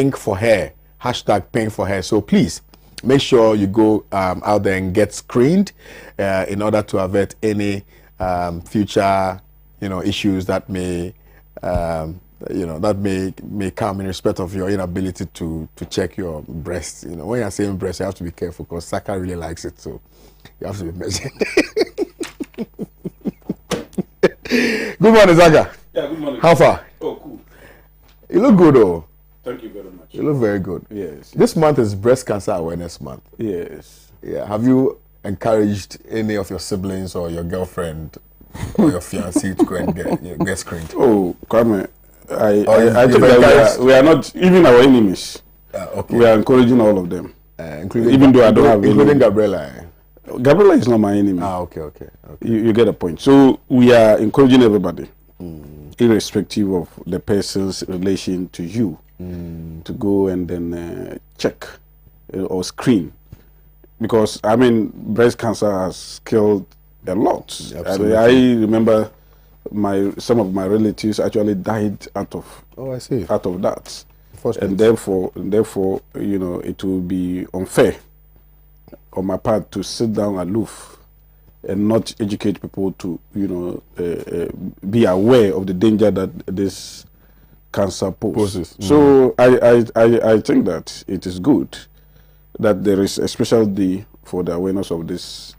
Pink for Her, hashtag Pink for Her. So please make sure you go out there and get screened in order to avert any future, issues that may, that may come in respect of your inability to check your breast. When you're saying breast, you have to be careful because Saka really likes it, so you have to be measured. Good morning, Zaga. Yeah, good morning. How far? Oh, cool. You look good, though. Thank you very much. You look very good. Yes. This month is Breast Cancer Awareness Month. Yes. Yeah. Have you encouraged any of your siblings or your girlfriend or your fiancé to go and get screened? Oh, Kwame, I think that we are not, even our enemies, okay. We are encouraging all of them. Including even though I don't have including Gabriela. Gabriela is not my enemy. Okay. You get a point. So we are encouraging everybody, irrespective of the person's relation to you, to go and then check or screen. Because, breast cancer has killed a lot. I remember some of my relatives actually died out of that. And therefore, it will be unfair on my part to sit down aloof and not educate people to, be aware of the danger that this cancer poses. So I think that it is good that there is a special day for the awareness of this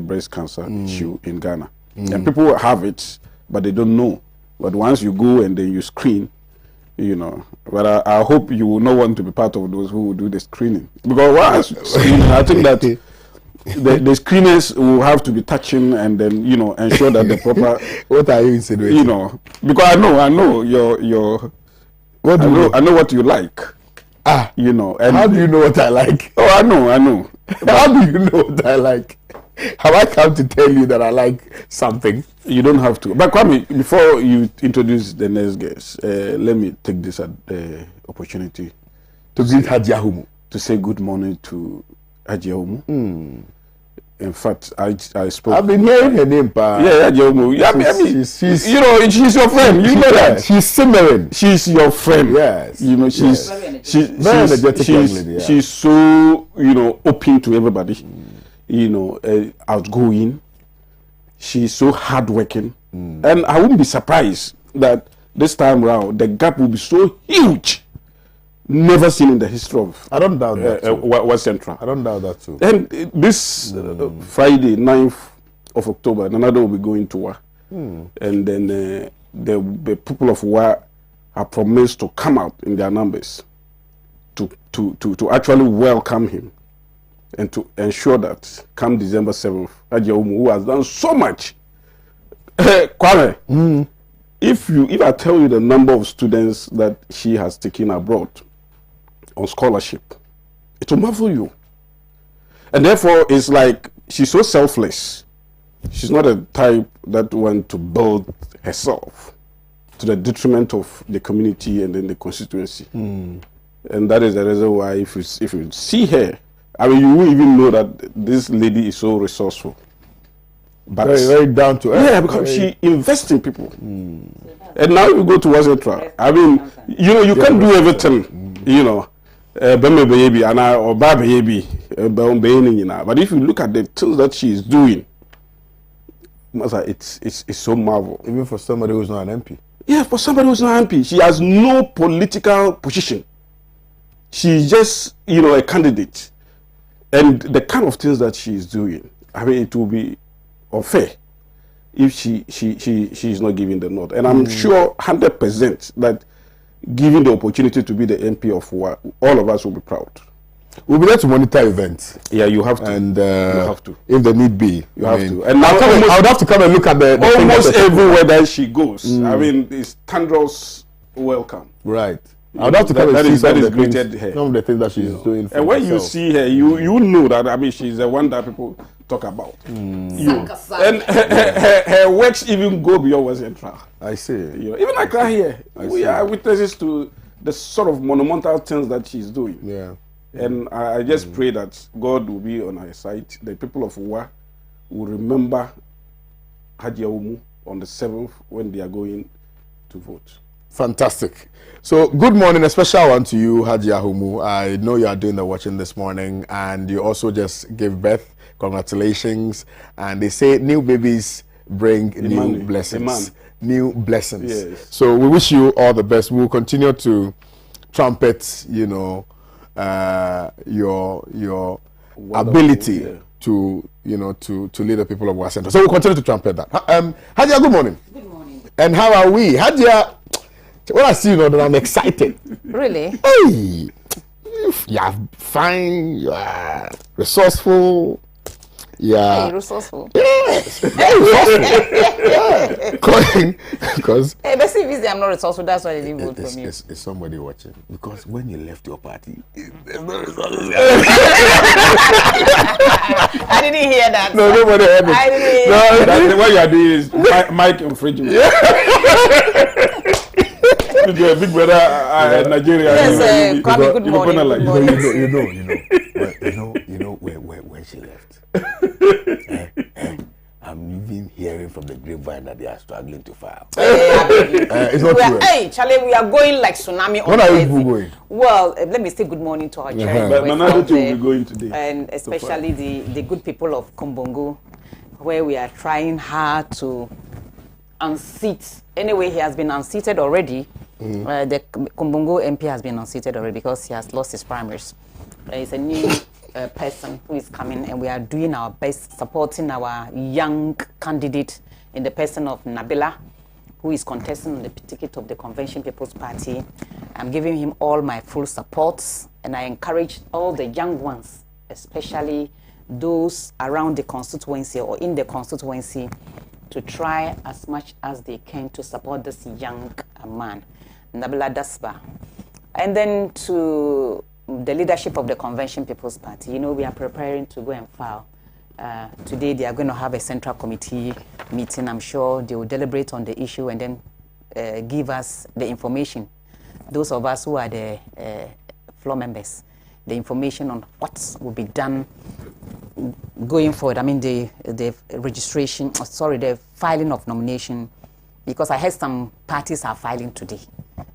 breast cancer issue in Ghana. And people have it, but they don't know. But once you go and then you screen, but I hope you will not want to be part of those who will do the screening. Because I think that the screeners will have to be touching and then, ensure that the proper... What are you insinuating? Because I know your... I know what you like. And how do you know what I like? Oh, I know. How do you know what I like? Have I come to tell you that I like something? You don't have to. But Kwame, before you introduce the next guest, let me take this opportunity to greet Haji Ahumu, to say good morning to Haji Ahumu. In fact, I spoke. I've been hearing her name, pa. Yeah, Haji Ahumu. She's your friend. You know that. She's simmering. She's your friend. Yes. She's very energetic young lady. She's so open to everybody. Outgoing. She's so hardworking, and I wouldn't be surprised that this time around the gap will be so huge, never seen in the history of. I don't doubt that. West Central. I don't doubt that too. And this Friday, 9th of October, Nanado will be going to Wa, and then the people of Wa have promised to come out in their numbers to actually welcome him. And to ensure that come December 7th, Haji Ahumu, who has done so much, Kwame, if I tell you the number of students that she has taken abroad on scholarship, it will marvel you. And therefore, it's like she's so selfless. She's not a type that wants to build herself to the detriment of the community and then the constituency. And that is the reason why if you see her, you will even know that this lady is so resourceful. But very, very down to earth. Yeah, because she invests in people. And now you go to West Central. You can't do everything. But if you look at the things that she is doing, it's so marvel. Even for somebody who's not an MP. Yeah, for somebody who's not an MP. She has no political position. She's just, a candidate. And the kind of things that she is doing, it will be unfair if she is not giving the nod. And I'm sure 100% that given the opportunity to be the MP of Wa, all of us will be proud. We'll be there to monitor events. Yeah, you have to. And you have to. If the need be, you have to. And I would have to come and look at the almost everywhere that she goes. It's Tandros welcome. Right. I would have to come and see some of the things that she's doing. And when you see her, you know that she's the one that people talk about. And her works even go beyond West Central. I see. Even Accra here, we are witnesses to the sort of monumental things that she's doing. Yeah. And I just pray that God will be on her side. The people of Wa will remember Haji Ahumu on the 7th when they are going to vote. Fantastic. So, good morning, a special one to you, Haji Ahumu. I know you are doing the watching this morning, and you also just gave birth. Congratulations. And they say new babies bring new blessings. New blessings. Yes. So, we wish you all the best. We will continue to trumpet, your ability to lead the people of our center. So, we'll continue to trumpet that. Hadia, good morning. Good morning. And how are we? Hadia, when I see you, then I'm excited. Really? Hey, you are fine, you are resourceful. Yeah. Hey, resourceful. Yes. Very resourceful. Because hey, but see, if I'm not resourceful, that's why they didn't vote for me. Is somebody watching? Because when you left your party, there's no resources. I didn't hear that. No, nobody heard it. I didn't hear No, what you are doing is mic infringement. You're a big brother Nigeria. Yes, Kwame, good morning. Good morning. You know when she left. I'm even hearing from the grapevine that they are struggling to file. It's not true. Hey, Charlie, we are going like tsunami. When are you going? Well, let me say good morning to our chair. But Manado too will be going today. And especially the good people of Kombongo, where we are trying hard to unseat. Anyway, he has been unseated already. The Kombongo MP has been unseated already because he has lost his primaries. It's a new person who is coming, and we are doing our best supporting our young candidate in the person of Nabila, who is contesting on the ticket of the Convention People's Party. I'm giving him all my full support, and I encourage all the young ones, especially those around the constituency or in the constituency, to try as much as they can to support this young man, Nabila Dasba. And then to the leadership of the Convention People's Party, we are preparing to go and file. Today they are going to have a central committee meeting. I'm sure they will deliberate on the issue and then give us the information. Those of us who are the floor members, the information on what will be done going forward. I mean the registration, the filing of nomination, because I heard some parties are filing today,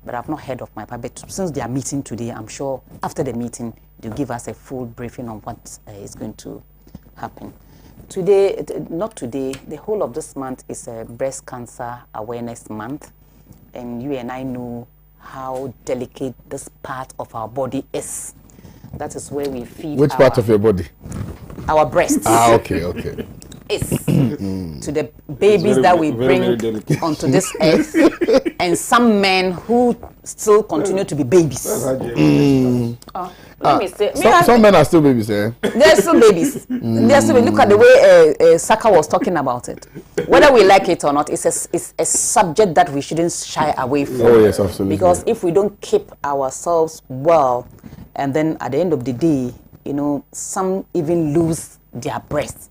but I've not heard of my party. But since they are meeting today, I'm sure after the meeting they'll give us a full briefing on what is going to happen. Today, not today, the whole of this month is a breast cancer awareness month, and you and I know how delicate this part of our body is. That is where we feed. Which part of your body? Our breasts. Okay. Is to the babies that we bring onto this earth, and some men who still continue to be babies. Let me say, some men are still babies, eh? They're still babies. They're still. Look at the way Saka was talking about it. Whether we like it or not, it's a subject that we shouldn't shy away from. Oh yes, absolutely. Because if we don't keep ourselves well, and then at the end of the day, some even lose their breasts.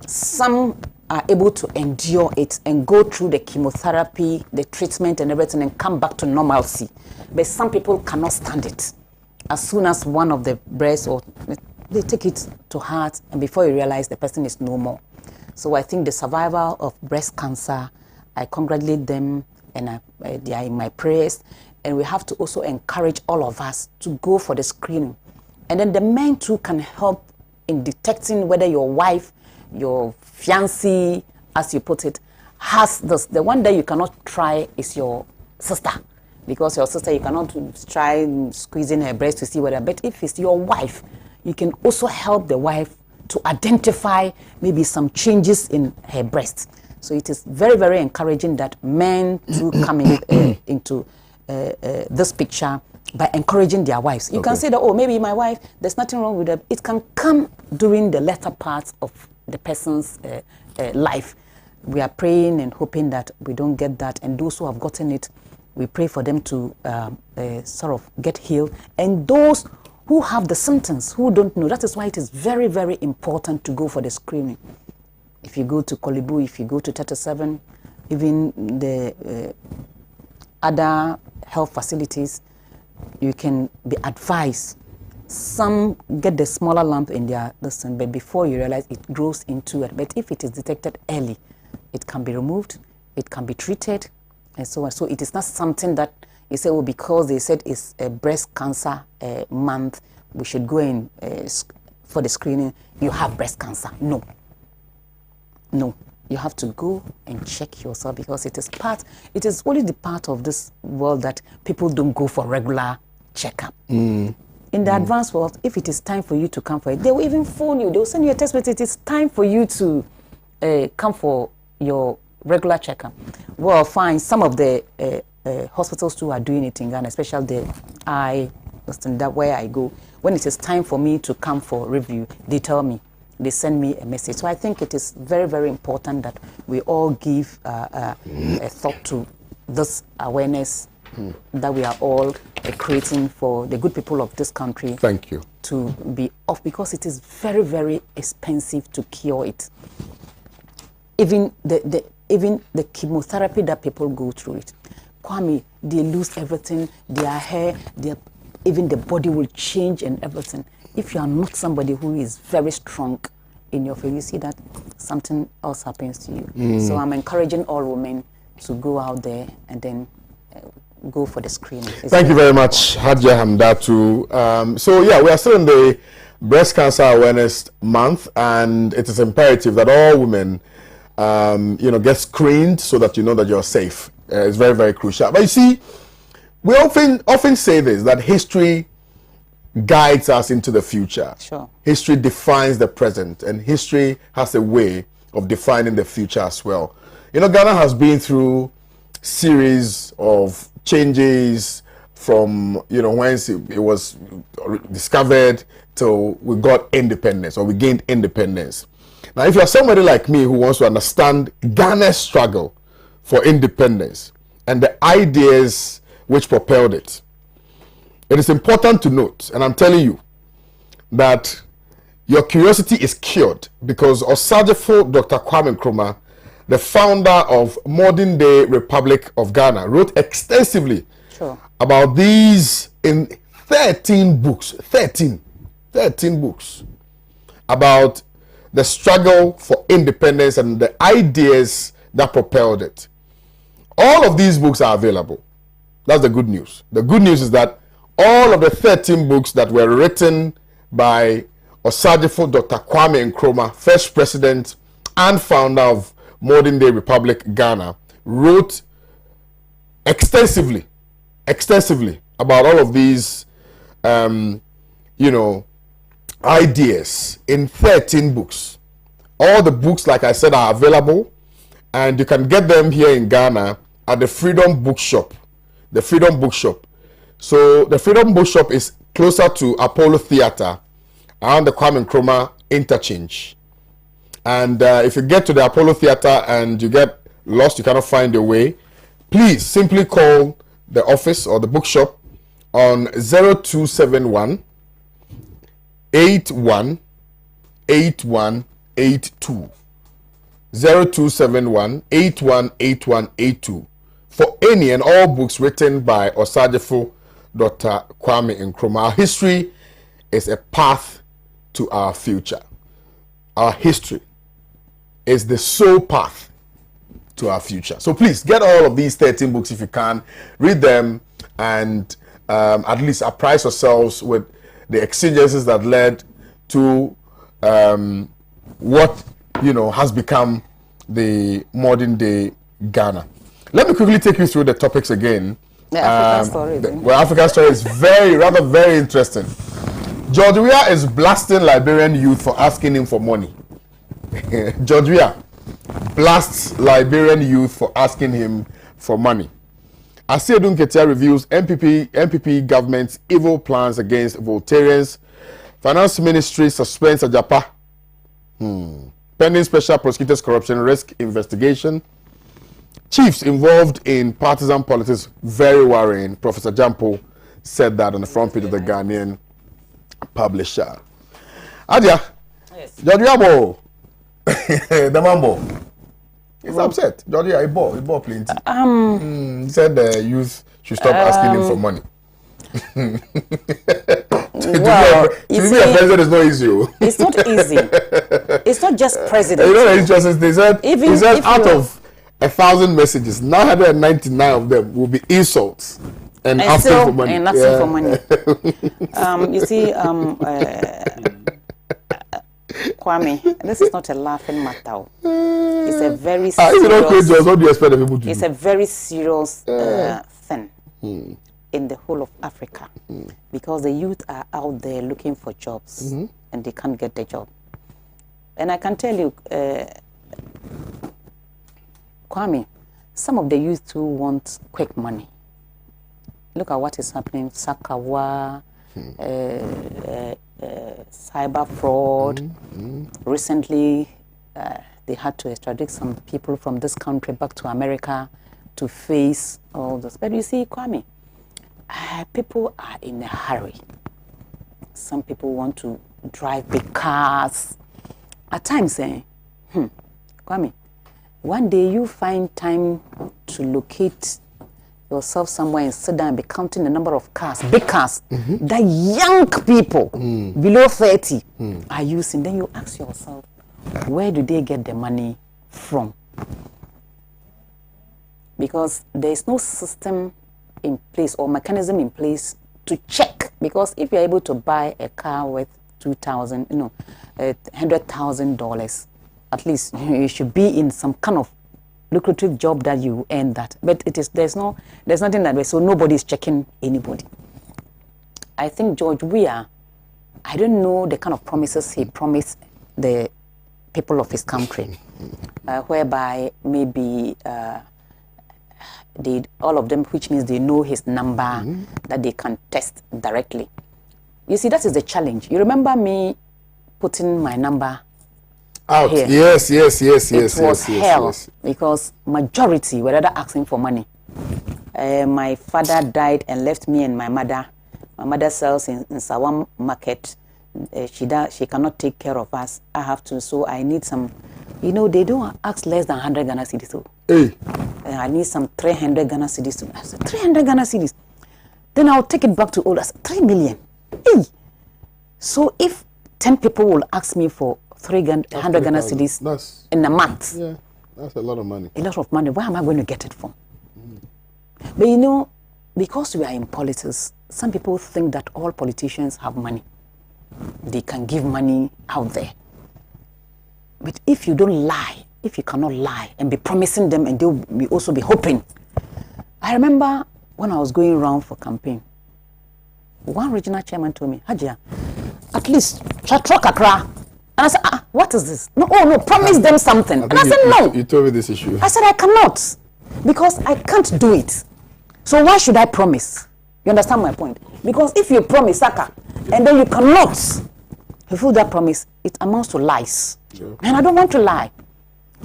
Some are able to endure it and go through the chemotherapy, the treatment and everything and come back to normalcy. But some people cannot stand it. As soon as one of the breasts, or they take it to heart, and before you realize the person is no more. So I think the survivor of breast cancer, I congratulate them, and they are in my prayers. And we have to also encourage all of us to go for the screening. And then the men too can help in detecting whether your wife, your fiancé, as you put it, has this. The one that you cannot try is your sister, because your sister, you cannot try squeezing her breast to see whether. But if it's your wife, you can also help the wife to identify maybe some changes in her breast. So it is very, very encouraging that men too come into this picture by encouraging their wives. You can say that, maybe my wife, there's nothing wrong with her. It can come during the latter part of the person's life. We are praying and hoping that we don't get that, and those who have gotten it, we pray for them to sort of get healed. And those who have the symptoms, who don't know, that is why it is very, very important to go for the screening. If you go to Kolibu, if you go to 37, even the other health facilities, you can be advised. Some get the smaller lump in their listen, but before you realize it grows into it. But if it is detected early, it can be removed, it can be treated, and so on. So it is not something that you say, oh, because they said it's a breast cancer month, we should go in for the screening. You have breast cancer. No. No. You have to go and check yourself, because it is only the part of this world that people don't go for regular checkup. In the advanced world, if it is time for you to come for it, they will even phone you. They will send you a text message. It is time for you to come for your regular checkup. Well, fine. Some of the hospitals too are doing it in Ghana, especially that where I go. When it is time for me to come for review, they tell me. They send me a message. So I think it is very, very important that we all give a thought to this awareness that we are all creating for the good people of this country. Thank you. To be off, because it is very, very expensive to cure it. Even the chemotherapy that people go through it. Kwame, they lose everything, their hair, even the body will change and everything. If you are not somebody who is very strong in your faith, you see that something else happens to you. So I'm encouraging all women to go out there and then go for the screening. Thank you very much, Hadia Hamdatu. So yeah, we are still in the Breast Cancer Awareness Month, and it is imperative that all women, get screened so that you know that you're safe. It's very, very crucial. But you see, we often say this, that history guides us into the future. Sure. History defines the present, and history has a way of defining the future as well. Ghana has been through series of changes from, when it was discovered till we got independence, or we gained independence. Now, if you're somebody like me who wants to understand Ghana's struggle for independence and the ideas which propelled it, it is important to note, and I'm telling you, that your curiosity is cured, because Osajefo Dr. Kwame Nkrumah, the founder of Modern Day Republic of Ghana, wrote extensively about these in 13 books, 13 books, about the struggle for independence and the ideas that propelled it. All of these books are available. That's the good news. The good news is that all of the 13 books that were written by Osajefo Dr. Kwame Nkrumah, first president and founder of Modern Day Republic Ghana, wrote extensively about all of these, ideas in 13 books. All the books, like I said, are available, and you can get them here in Ghana at the Freedom Bookshop. The Freedom Bookshop. So the Freedom Bookshop is closer to Apollo Theatre, around the Kwame Nkrumah interchange. And if you get to the Apollo Theatre and you get lost, you cannot find your way, please simply call the office or the bookshop on 0271 81 8182. 0271 81 8182 for any and all books written by Osajefo Dr. Kwame Nkrumah. Our history is a path to our future. Our history is the sole path to our future. So please get all of these 13 books if you can. Read them and at least apprise yourselves with the exigencies that led to what has become the modern day Ghana. Let me quickly take you through the topics again. The African story. African story is very interesting. George Weah is blasting Liberian youth for asking him for money. George Weah blasts Liberian youth for asking him for money. Asiedun Ketia reviews MPP government's evil plans against Voltarians. Finance Ministry suspends Ajapa. Pending Special Prosecutor's corruption risk investigation. Chiefs involved in partisan politics, very worrying. Professor Jampo said that on the front page of the Ghanaian publisher. Adia, Yes. George Weah, the mambo. He's upset. George Weah, he bought plenty. He said the youth should stop asking him for money. To be a president is not easy. It's not easy. It's not just president. You know the interesting thing. He said 1,000 messages, 999 of them will be insults and asking for money. And asking for money. You see, Kwame, this is not a laughing matter. It's a very serious. If you don't create jobs, what do you expect the people to do? It's a very serious thing in the whole of Africa, because the youth are out there looking for jobs and they can't get the job. And I can tell you, Kwame, some of the youth who want quick money. Look at what is happening. Sakawa, cyber fraud. Recently, they had to extradite some people from this country back to America to face all this. But you see, Kwame, people are in a hurry. Some people want to drive big cars. At times, Kwame, one day you find time to locate yourself somewhere and sit down and be counting the number of cars, big cars, that young people below 30 are using. Then you ask yourself, where do they get the money from? Because there is no system in place or mechanism in place to check. Because if you're able to buy a car worth $100,000, at least you should be in some kind of lucrative job that you earn that. But there's nothing that way, so nobody is checking anybody. I think George Weah, I don't know the kind of promises he promised the people of his country, whereby maybe all of them, which means they know his number, that they can test directly. You see, that is the challenge. You remember me putting my number out here? Yes. It was hell because majority were rather asking for money. My father died and left me and my mother. My mother sells in Sawam market. She cannot take care of us. I have to, so I need some. You know, they don't ask less than 100 Ghana cedis. So I need some 300 Ghana cedis. I said 300 Ghana cedis. Then I'll take it back to old. I said 3 million. Hey. So if 10 people will ask me for 300 Ghana cedis in a month. Yeah, that's a lot of money. A lot of money. Where am I going to get it from? But you know, because we are in politics, some people think that all politicians have money. They can give money out there. But if you don't lie, if you cannot lie and be promising them and they'll also be hoping. I remember when I was going around for campaign, one regional chairman told me, Hajia, at least Chatro Kakra. And I said, what is this? No, promise them something. And I said, no. You told me this issue. I said, I cannot, because I can't do it. So why should I promise? You understand my point? Because if you promise, Saka, and then you cannot fulfill that promise, it amounts to lies. Sure. And I don't want to lie.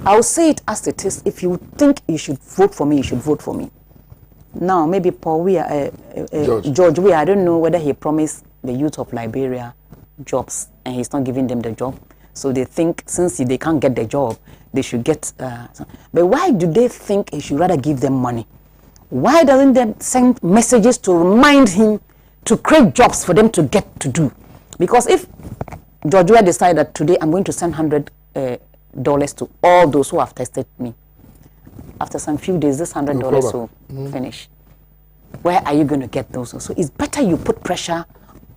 I'll say it as it is. If you think you should vote for me, you should vote for me. Now, maybe Paul Weah, George Weah, I don't know whether he promised the youth of Liberia jobs and he's not giving them the job. So they think since they can't get the job, they should get. But why do they think he should rather give them money? Why doesn't they send messages to remind him to create jobs for them to get to do? Because if George Weah decided that today I'm going to send $100 to all those who have tested me, after some few days, this $100 will finish. Where are you going to get those? So it's better you put pressure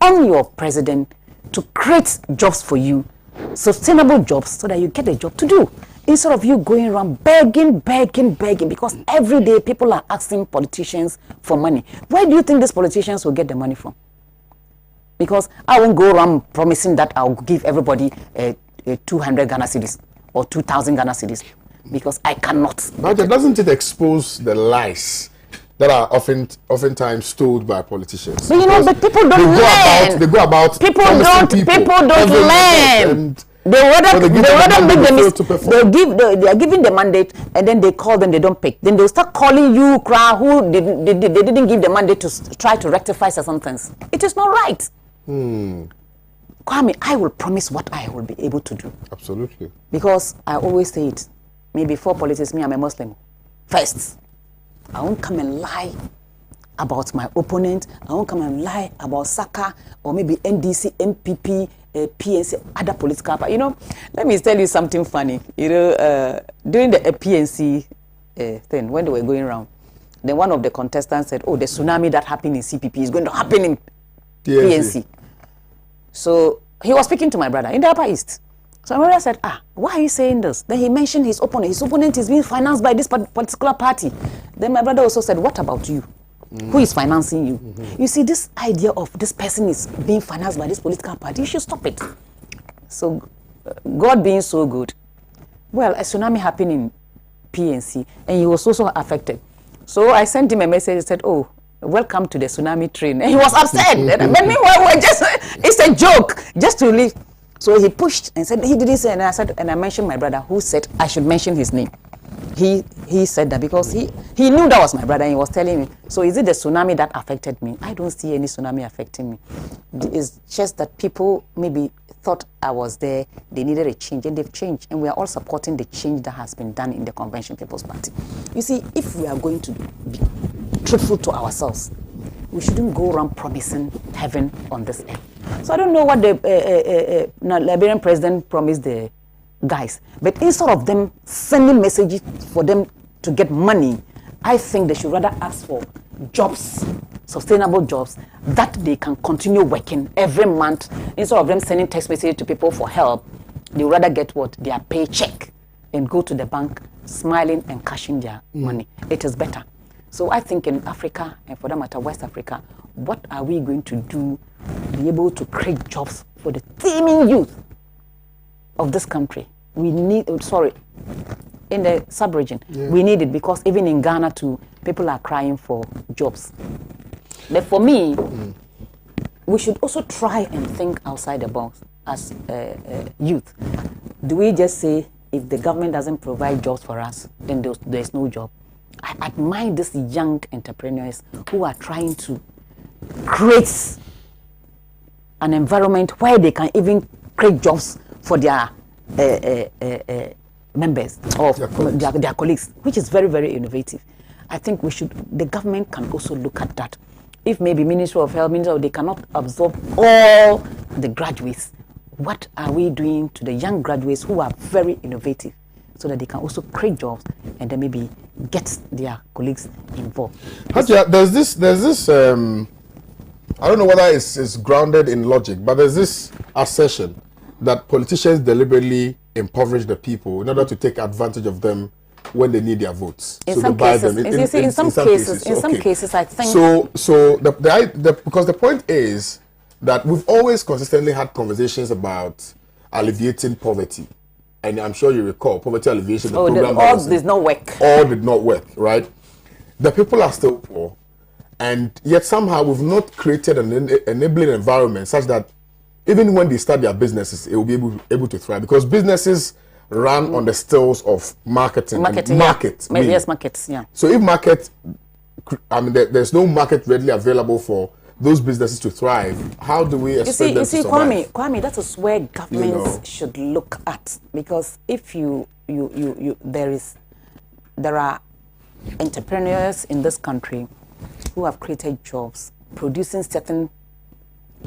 on your president to create jobs for you, sustainable jobs, so that you get a job to do. Instead of you going around begging, because every day people are asking politicians for money. Where do you think these politicians will get the money from? Because I won't go around promising that I'll give everybody 200 Ghana cedis or 2,000 Ghana cedis. Because I cannot. But doesn't it expose the lies that are oftentimes told by politicians? But you know, but people don't learn. They go about people don't learn. They are giving the mandate, and then they call them, they don't pick. Then they'll start calling you, who they didn't give the mandate to try to rectify some things. It is not right. Kwame, I will promise what I will be able to do. Absolutely. Because I always say it. Me before politics, I'm a Muslim. First, I won't come and lie about my opponent. I won't come and lie about Saka or maybe NDC, MPP, PNC, other political parties. You know, let me tell you something funny. You know, during the PNC thing when they were going around. Then one of the contestants said, "Oh, the tsunami that happened in CPP is going to happen in PNC." So he was speaking to my brother in the Upper East. So my brother said, why are you saying this? Then he mentioned his opponent. His opponent is being financed by this particular party. Then my brother also said, what about you? Who is financing you? You see, this idea of this person is being financed by this political party, you should stop it. So God being so good, well, a tsunami happened in PNC and he was also affected. So I sent him a message and said, oh, welcome to the tsunami train. And he was upset. But meanwhile, it's a joke, just to leave. So he pushed and said, he didn't say, and I mentioned my brother who said I should mention his name. He said that because he knew that was my brother and he was telling me, so is it the tsunami that affected me? I don't see any tsunami affecting me. It's just that people maybe thought I was there, they needed a change, and they've changed. And we are all supporting the change that has been done in the Convention People's Party. You see, if we are going to be truthful to ourselves, we shouldn't go around promising heaven on this earth. So I don't know what the Liberian president promised the guys, but instead of them sending messages for them to get money, I think they should rather ask for jobs, sustainable jobs, that they can continue working every month. Instead of them sending text messages to people for help, they would rather get what? Their paycheck and go to the bank smiling and cashing their money. It is better. So I think in Africa, and for that matter, West Africa, what are we going to do to be able to create jobs for the teeming youth of this country? We need, in the sub-region, we need it, because even in Ghana too, people are crying for jobs. But for me, we should also try and think outside the box as youth. Do we just say, if the government doesn't provide jobs for us, then there's no job? I admire these young entrepreneurs who are trying to create an environment where they can even create jobs for their members or their colleagues, which is very, very innovative. I think the government can also look at that. If maybe Ministry of Health, they cannot absorb all the graduates, what are we doing to the young graduates who are very innovative, so that they can also create jobs and then maybe get their colleagues involved? Hajiya, there's this I don't know whether it's grounded in logic, but there's this assertion that politicians deliberately impoverish the people in order to take advantage of them when they need their votes. In some cases, I think. Because the point is that we've always consistently had conversations about alleviating poverty. And I'm sure you recall poverty alleviation. All did not work. All did not work, right? The people are still poor. And yet somehow we've not created an enabling environment such that even when they start their businesses, it will be able to thrive. Because businesses run on the stills of marketing. Markets, yeah. So if there's no market readily available for those businesses to thrive, how do we expect them to survive? Kwame, that is where governments should look at. Because if there are entrepreneurs in this country who have created jobs, producing certain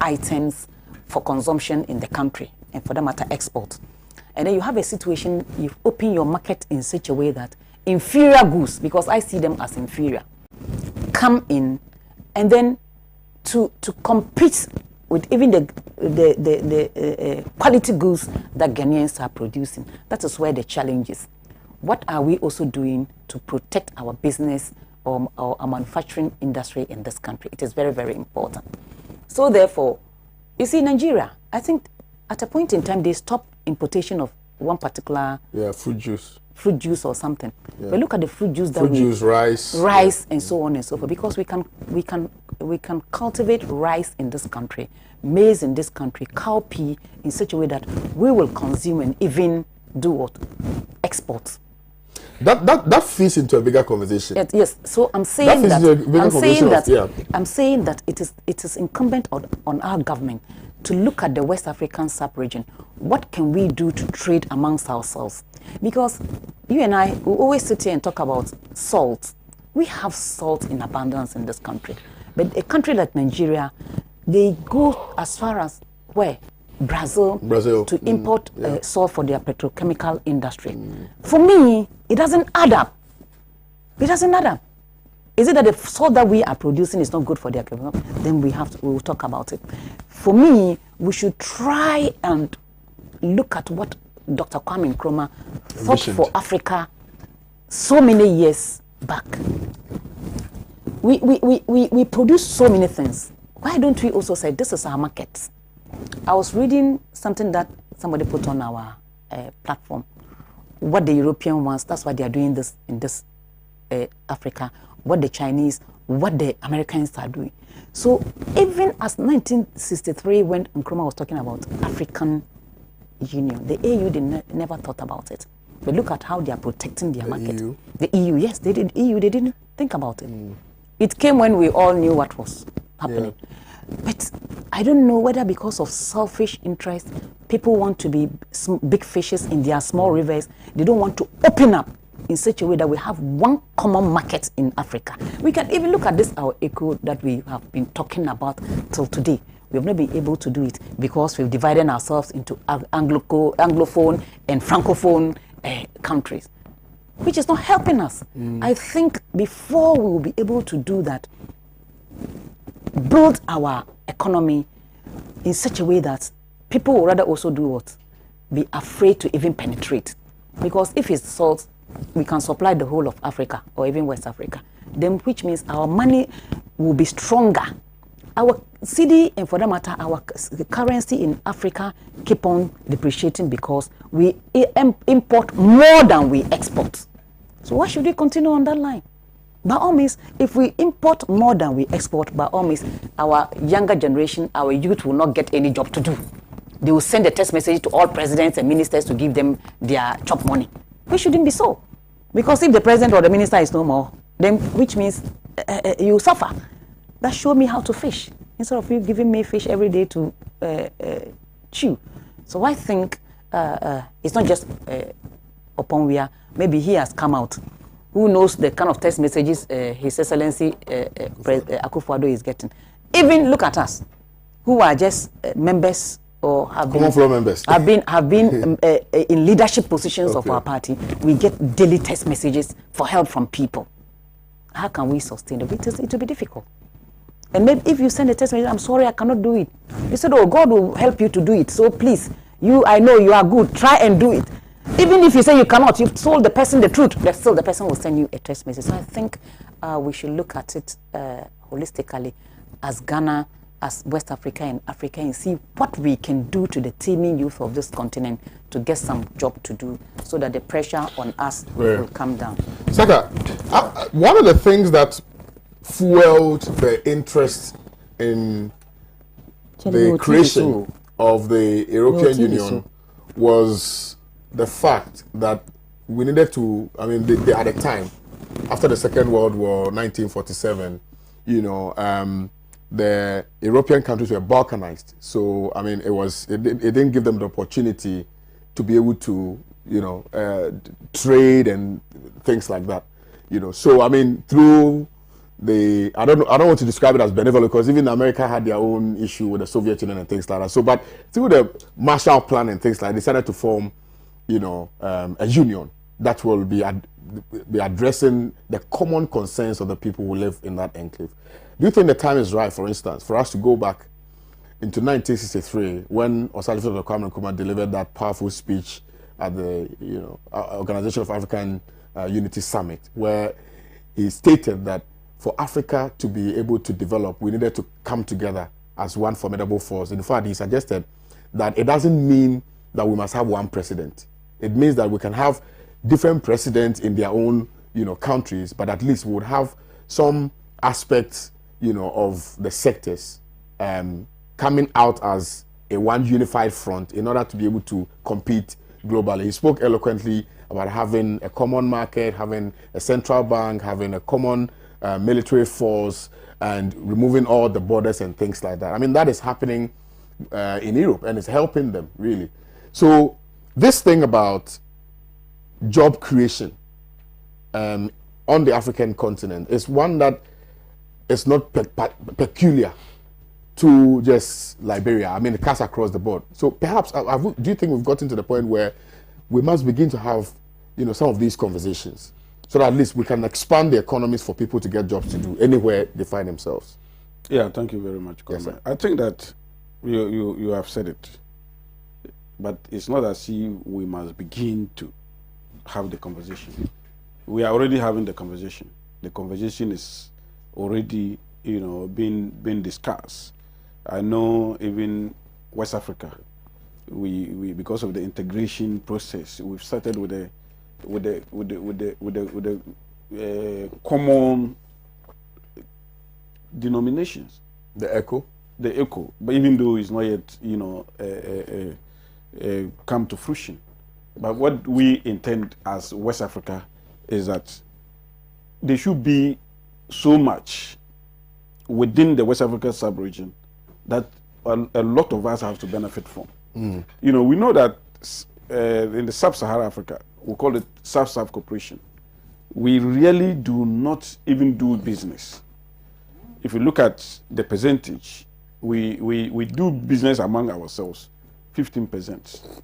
items for consumption in the country, and for that matter, export. And then you have a situation, you open your market in such a way that inferior goods, because I see them as inferior, come in, and then to compete with even the quality goods that Ghanaians are producing. That is where the challenge is. What are we also doing to protect our business or our manufacturing industry in this country? It is very, very important. So therefore, you see, Nigeria, I think at a point in time, they stopped importation of one particular fruit juice or something. But look at the fruit juice rice, and so on and so forth. Because we can cultivate rice in this country, maize in this country, cowpea in such a way that we will consume and even do what? Export. That fits into a bigger conversation. Yes. So I'm saying that it is incumbent on our government to look at the West African sub-region. What can we do to trade amongst ourselves? Because you and I, we always sit here and talk about salt. We have salt in abundance in this country. But a country like Nigeria, they go as far as where? Brazil to import salt for their petrochemical industry. For me, it doesn't add up. It doesn't matter. Is it that the salt that we are producing is not good for their economy? Then we will talk about it. For me, we should try and look at what Dr. Kwame Nkrumah thought for Africa so many years back. We produce so many things. Why don't we also say this is our market? I was reading something that somebody put on our platform. What the European wants, that's why they are doing this in this Africa. What the Chinese, what the Americans are doing. So even as 1963, when Nkrumah was talking about African Union, the AU never thought about it. But look at how they are protecting their market. EU? The EU, yes, they did. EU, they didn't think about it. It came when we all knew what was happening. Yeah. But I don't know whether because of selfish interest, people want to be big fishes in their small rivers. They don't want to open up in such a way that we have one common market in Africa. We can even look at this, our echo that we have been talking about till today. We have not been able to do it because we've divided ourselves into Anglophone and Francophone countries, which is not helping us. I think before we will be able to do that, build our economy in such a way that people will rather also do what? Be afraid to even penetrate. Because if it's salt, we can supply the whole of Africa or even West Africa, then which means our money will be stronger. Our CD, and for that matter, our currency in Africa keep on depreciating because we import more than we export. So why should we continue on that line? By all means, if we import more than we export, by all means, our younger generation, our youth will not get any job to do. They will send a text message to all presidents and ministers to give them their chop money. It shouldn't be so. Because if the president or the minister is no more, then which means you suffer. That showed me how to fish, instead of you giving me fish every day to chew. So I think it's not just upon where maybe he has come out. Who knows the kind of text messages His Excellency Akufo-Addo is getting. Even look at us, who are just members or have been in leadership positions of our party. We get daily text messages for help from people. How can we sustain it? It will be difficult. And maybe if you send a text message, I'm sorry, I cannot do it. You said, oh, God will help you to do it. So please, I know you are good. Try and do it. Even if you say you cannot, you've told the person the truth, but still the person will send you a text message. So I think we should look at it holistically as Ghana, as West Africa and Africa, and see what we can do to the teeming youth of this continent to get some job to do so that the pressure on us will come down. Saka, one of the things that fueled the interest in the creation of the European Union was the fact that we needed to, I mean, they, at the time, after the Second World War, 1947, the European countries were balkanized. So, I mean, it didn't give them the opportunity to be able to, trade and things like that. So, I mean, through I don't want to describe it as benevolent because even America had their own issue with the Soviet Union and things like that. So, but through the Marshall Plan and things like that, they decided to form, a union that will be addressing the common concerns of the people who live in that enclave. Do you think the time is right, for instance, for us to go back into 1963 when Osagyefo Kwame Nkrumah delivered that powerful speech at the Organization of African Unity Summit, where he stated that for Africa to be able to develop, we needed to come together as one formidable force. In fact, he suggested that it doesn't mean that we must have one president. It means that we can have different presidents in their own, countries, but at least we would have some aspects, of the sectors coming out as a one unified front in order to be able to compete globally. He spoke eloquently about having a common market, having a central bank, having a common military force, and removing all the borders and things like that. I mean, that is happening in Europe, and it's helping them, really. So this thing about job creation on the African continent is one that is not peculiar to just Liberia. I mean, it cuts across the board. So perhaps, do you think we've gotten to the point where we must begin to have, some of these conversations so that at least we can expand the economies for people to get jobs to do anywhere they find themselves. Yeah, thank you very much, Kwame. Yes, I think that you have said it, but it's not as if we must begin to have the conversation. We are already having the conversation. The conversation is already, being discussed. I know even West Africa, we because of the integration process, we've started with the common denominations. The echo. But even though it's not yet, come to fruition. But what we intend as West Africa is that there should be so much within the West Africa sub-region that a lot of us have to benefit from. We know that in the sub-Saharan Africa, we call it South-South cooperation. We really do not even do business. If you look at the percentage, we do business among ourselves, 15%.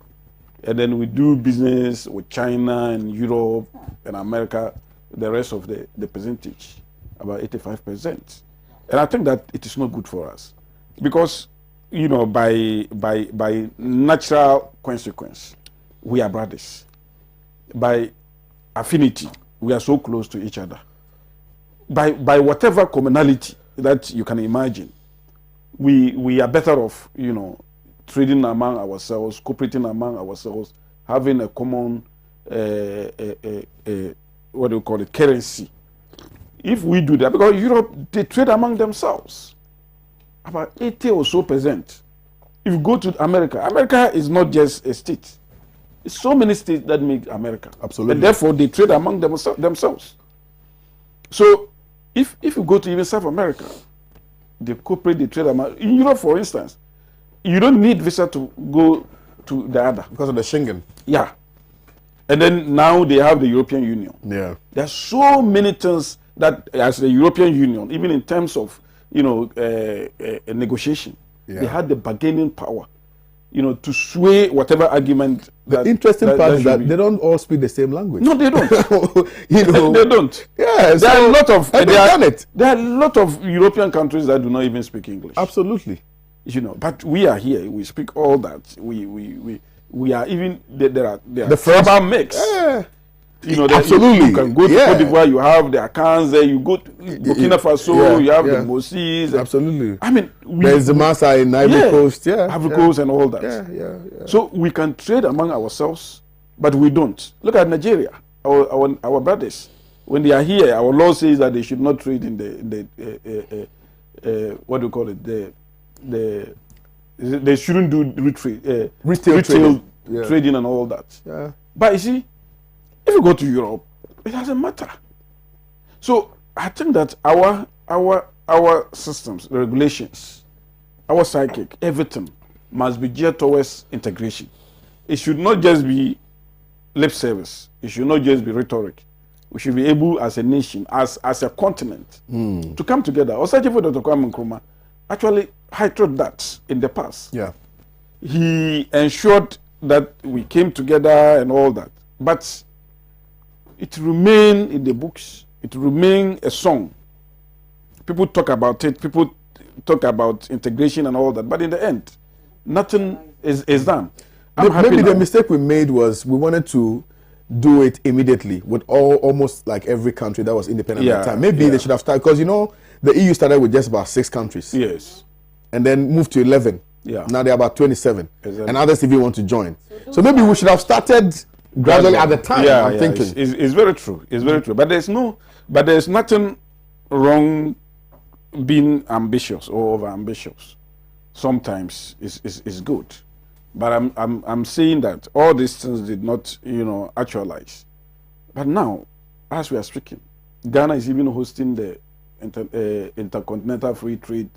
And then we do business with China and Europe and America, the rest of the percentage, about 85%. And I think that it is not good for us. Because, by natural consequence, we are brothers. By affinity, we are so close to each other. By whatever commonality that you can imagine, we are better off, trading among ourselves, cooperating among ourselves, having a common, currency. If we do that, because Europe, they trade among themselves, about 80 or so percent. If you go to America, America is not just a state. It's so many states that make America. Absolutely. And therefore, they trade among themselves. So, if you go to even South America, they cooperate, they trade among. In Europe, for instance, you don't need visa to go to the other. Because of the Schengen. Yeah. And then now they have the European Union. Yeah. There are so many things that, as the European Union, even in terms of, a negotiation, they had the bargaining power, to sway whatever argument. The interesting part is that they don't all speak the same language. No, they don't. They don't. Yeah. There are a lot of There are a lot of European countries that do not even speak English. Absolutely. But we are here. We speak all that. We are even there are The tribal mix. Yeah. Absolutely. You can go to Cote d'Ivoire. You have the Akans there. You go to Burkina Faso. You have the Mossis. Absolutely. I mean, there's the Massa in Ivory Coast. Yeah. Ivory Coast and all that. Yeah. So we can trade among ourselves, but we don't. Look at Nigeria. Our brothers, when they are here, our law says that they should not trade in the what do you call it? They shouldn't do retail trading and all that. Yeah. But you see, if you go to Europe, it doesn't matter. So I think that our systems, the regulations, our psychic, everything must be geared towards integration. It should not just be lip service. It should not just be rhetoric. We should be able, as a nation, as a continent, to come together. Osajifo Dr. Kwame Nkrumah actually highlighted that in the past. Yeah. He ensured that we came together and all that. But it remained in the books. It remained a song. People talk about it. People talk about integration and all that. But in the end, nothing is done. Maybe the mistake we made was we wanted to do it immediately with almost like every country that was independent at the time. Maybe they should have started, because the EU started with just about 6 countries. Yes. And then moved to 11. Yeah. Now they're about 27. Exactly. And others even want to join. So maybe we should have started gradually at the time. I'm thinking. It's very true. It's very true. But there's nothing wrong being ambitious or over ambitious. Sometimes it's good. But I'm saying that all these things did not, actualize. But now, as we are speaking, Ghana is even hosting the Intercontinental Free Trade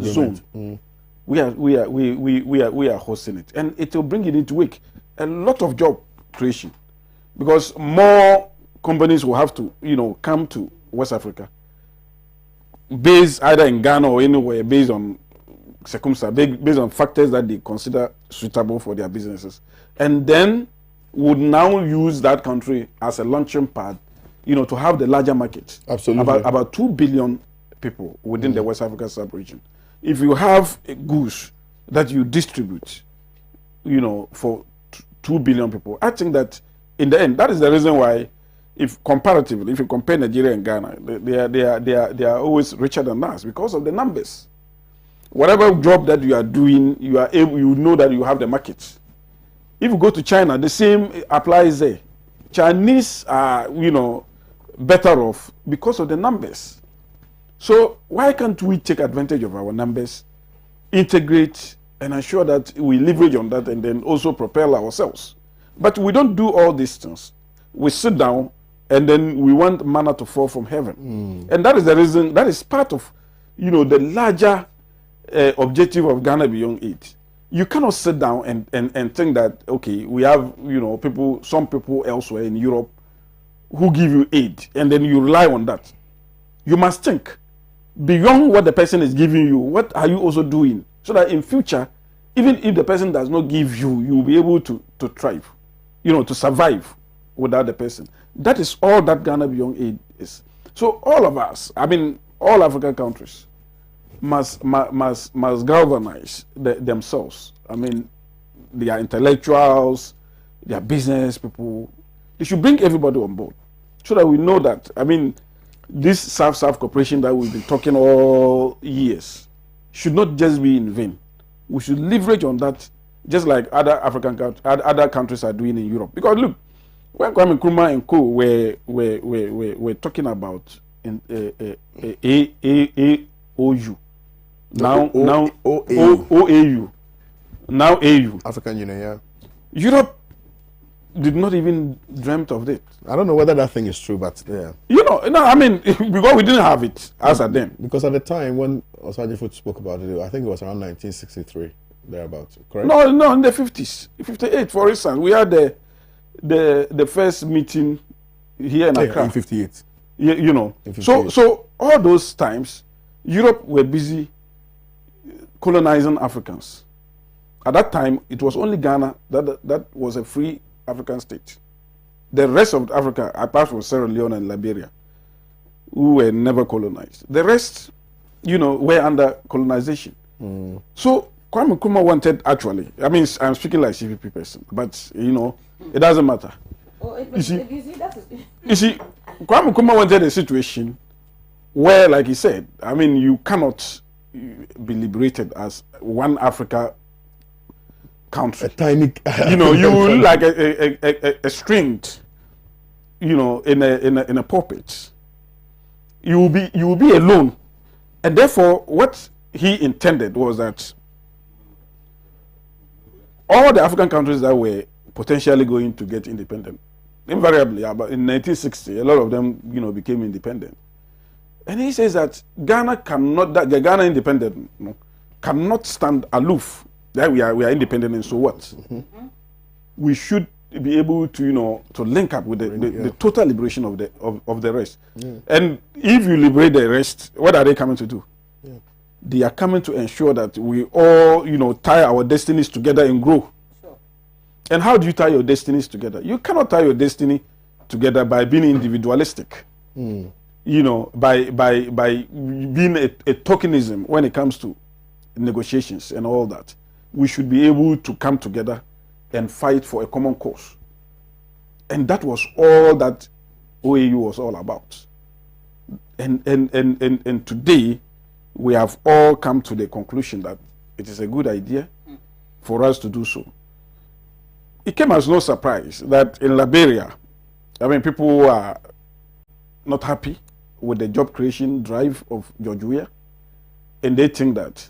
Zone. We are hosting it, and it will bring it into wake a lot of job creation, because more companies will have to, come to West Africa, based either in Ghana or anywhere, based on circumstances, based on factors that they consider suitable for their businesses, and then would now use that country as a launching pad to have the larger market. Absolutely. About 2 billion people within the West Africa sub-region. If you have a goods that you distribute, for 2 billion people, I think that in the end, that is the reason why, if comparatively, if you compare Nigeria and Ghana, they are always richer than us because of the numbers. Whatever job that you are doing, you know that you have the market. If you go to China, the same applies there. Chinese are, better off because of the numbers. So why can't we take advantage of our numbers, integrate, and ensure that we leverage on that and then also propel ourselves? But we don't do all these things. We sit down and then we want manna to fall from heaven. And that is the reason, that is part of, the larger objective of Ghana Beyond Aid. You cannot sit down and think that, okay, we have, some people elsewhere in Europe who give you aid, and then you rely on that. You must think beyond what the person is giving you. What are you also doing? So that in future, even if the person does not give you, you will be able to thrive, to survive without the person. That is all that Ghana Beyond Aid is. So all of us, all African countries must galvanize themselves. They are intellectuals, they are business people. They should bring everybody on board so that we know that, this South cooperation that we've been talking all years should not just be in vain. We should leverage on that, just like other other countries are doing in Europe. Because look, when Kwame Nkrumah and co were talking about OAU, now OAU, now AU, African Union, yeah. Europe did not even dreamt of it. I don't know whether that thing is true, but yeah. Because we didn't have it as at then. Because at the time when Osaji Foot spoke about it, I think it was around 1963, thereabouts, correct? No, in the 50s, 58, for instance, we had the first meeting here in Accra. In 58. In 58. So all those times, Europe were busy colonizing Africans. At that time, it was only Ghana that was a free African state. The rest of Africa, apart from Sierra Leone and Liberia, who were never colonized, the rest, were under colonization. So Kwame Nkrumah wanted, actually, I'm speaking like CVP person, but it doesn't matter. You see, Kwame Nkrumah wanted a situation where, like he said, you cannot be liberated as one Africa country. A tiny, you will like a string, in a puppet. You will be alone, and therefore, what he intended was that all the African countries that were potentially going to get independent, invariably, about in 1960, a lot of them, became independent. And he says that Ghana cannot, that the Ghana independent cannot stand aloof. That we are independent, and so what? We should be able to to link up with the total liberation of the rest. And if you liberate the rest, what are they coming to do? They are coming to ensure that we all tie our destinies together and grow. Sure. And how do you tie your destinies together? You cannot tie your destiny together by being individualistic. By being a tokenism when it comes to negotiations and all that. We should be able to come together and fight for a common cause. And that was all that OAU was all about. And today, we have all come to the conclusion that it is a good idea for us to do so. It came as no surprise that in Liberia, people are not happy with the job creation drive of George Weah, and they think that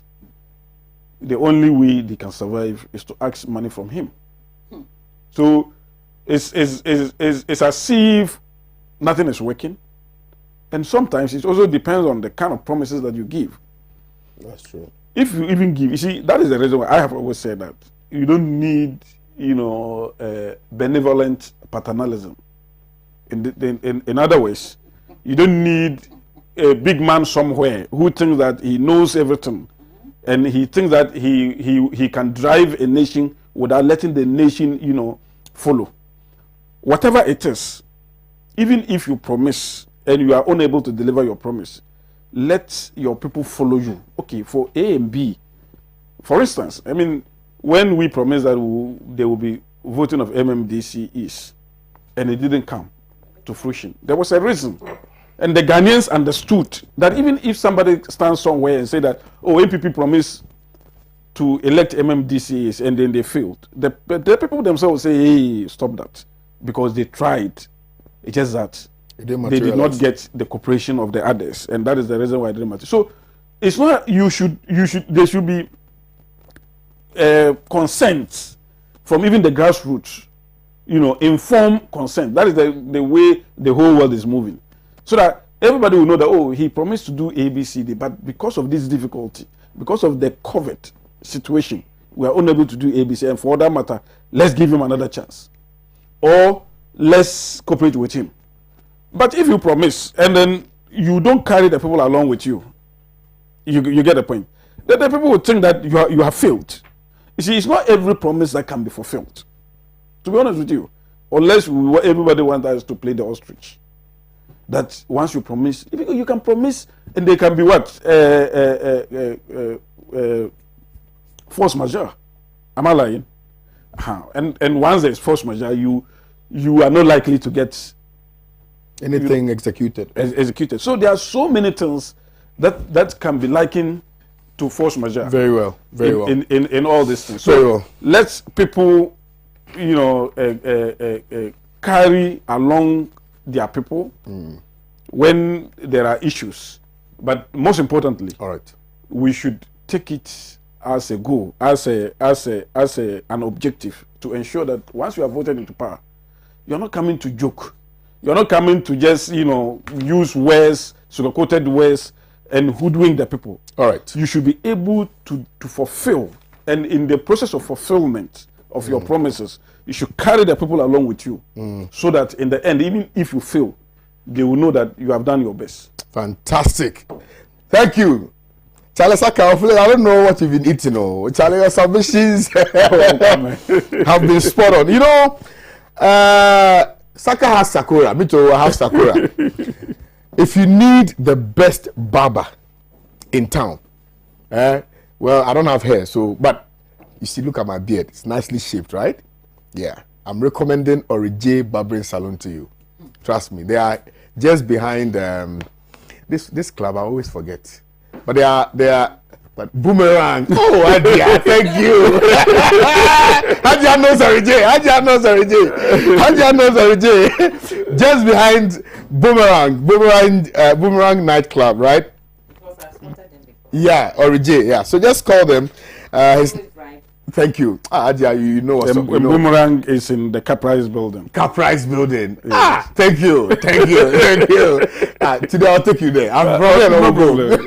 the only way they can survive is to ask money from him. So it's as if nothing is working. And sometimes it also depends on the kind of promises that you give. That's true. If you even give, you see, that is the reason why I have always said that you don't need, benevolent paternalism. In other words, you don't need a big man somewhere who thinks that he knows everything. And he thinks that he can drive a nation without letting the nation, follow. Whatever it is, even if you promise and you are unable to deliver your promise, let your people follow you. Okay, for A and B, for instance, I mean, when we promised that there will be voting of MMDCs, and it didn't come to fruition, there was a reason. And the Ghanaians understood that even if somebody stands somewhere and say that, oh, APP promised to elect MMDCs and then they failed, the people themselves say, hey, stop that. Because they tried. It's just that they did not get the cooperation of the others. And that is the reason why it didn't matter. So it's not, there should be consent from even the grassroots, informed consent. That is the way the whole world is moving. So that everybody will know that, oh, he promised to do A, B, C, D, but because of this difficulty, because of the COVID situation, we are unable to do A, B, C, and for that matter, let's give him another chance. Or let's cooperate with him. But if you promise, and then you don't carry the people along with you, you get the point. Then the people will think that you have failed. You see, it's not every promise that can be fulfilled. To be honest with you, unless everybody wants us to play the ostrich. That once you promise, you can promise, and they can be what? Force majeure. Am I lying? And once there's force majeure, you are not likely to get anything executed. Executed. So there are so many things that can be likened to force majeure. Very well. Very well. In all these things. Very So well. let people, carry along their people when there are issues. But most importantly, all right, we should take it as a goal, as an objective to ensure that once you are voted into power, you're not coming to joke. You're not coming to just, use words, sugar-coated words, and hoodwink the people. All right. You should be able to fulfill. And in the process of fulfillment of your promises, you should carry the people along with you. So that in the end, even if you fail, they will know that you have done your best. Fantastic. Thank you. Charlie Saka, I don't know what you've been eating. Charlie, your submissions have been spot on. Saka has Sakura. Me too, I have Sakura. If you need the best barber in town, well, I don't have hair, but you see, look at my beard. It's nicely shaped, right? Yeah. I'm recommending Orije Barbering Salon to you. Trust me. They are just behind this club. I always forget. But they are Boomerang. Oh, Adia, thank you. Adia knows Orije. Just behind Boomerang nightclub, right? Yeah, Orije. Yeah. So just call them. Thank you. Adia, you know what's up. Boomerang is in the Caprice building. Caprice building. Yes. Thank you. Today I'll take you there. No problem.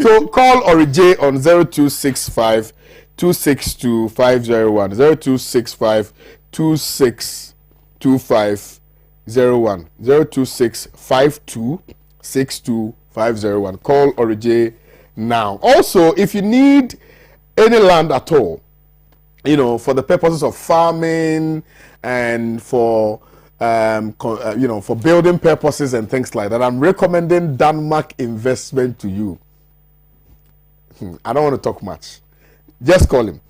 So call Orije on 0265 262 501. 0265 2625 01. 0265262 Call Orije now. Also, if you need any land at all, for the purposes of farming and for for building purposes and things like that, I'm recommending Denmark Investment to you. I don't want to talk much. Just call him.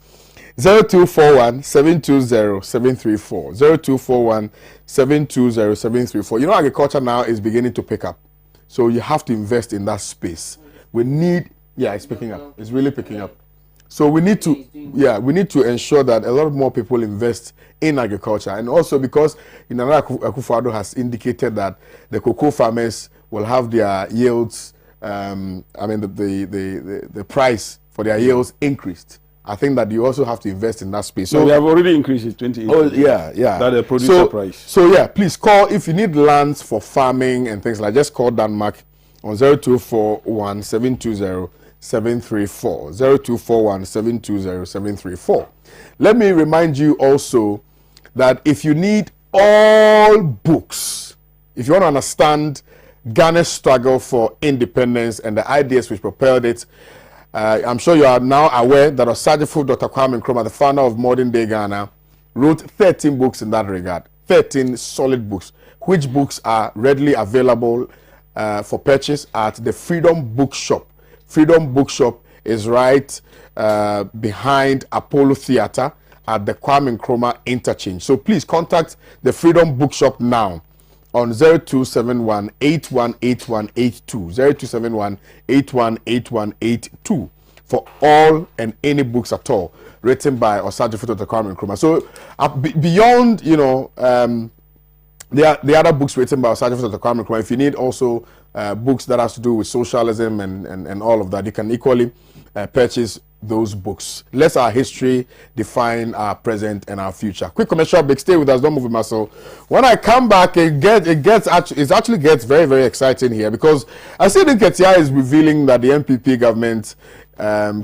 0241 720 734. 0241 720 734. Agriculture now is beginning to pick up. So you have to invest in that space. It's picking up. It's really picking up. So we need to ensure that a lot more people invest in agriculture, and also because Nana Akufo-Addo has indicated that the cocoa farmers will have their yields. The price for their yields increased. I think that you also have to invest in that space. So we have already increased it 2018. Oh yeah. That the producer price. So yeah, please call if you need lands for farming and things like. Just call Denmark on 0241 720 734. 0241 720 734. Let me remind you also that if you need all books, if you want to understand Ghana's struggle for independence and the ideas which propelled it, I'm sure you are now aware that Osajifo Dr. Kwame Nkrumah, the founder of modern day Ghana, wrote 13 books in that regard. 13 solid books, which books are readily available for purchase at the Freedom Bookshop. Freedom Bookshop is right behind Apollo Theatre at the Kwame Nkrumah interchange. So please contact the Freedom Bookshop now on 0271 818182, 0271 818182 for all and any books at all written by Osagyefo Kwame Nkrumah. So beyond, you know, the other books written by Osagyefo Kwame Nkrumah, if you need also books that has to do with socialism and all of that, you can equally purchase those books. Let our history define our present and our future. Quick commercial break. Stay with us. Don't move with muscle. When I come back, it actually gets very, very exciting here, because I see that Ketia is revealing that the MPP government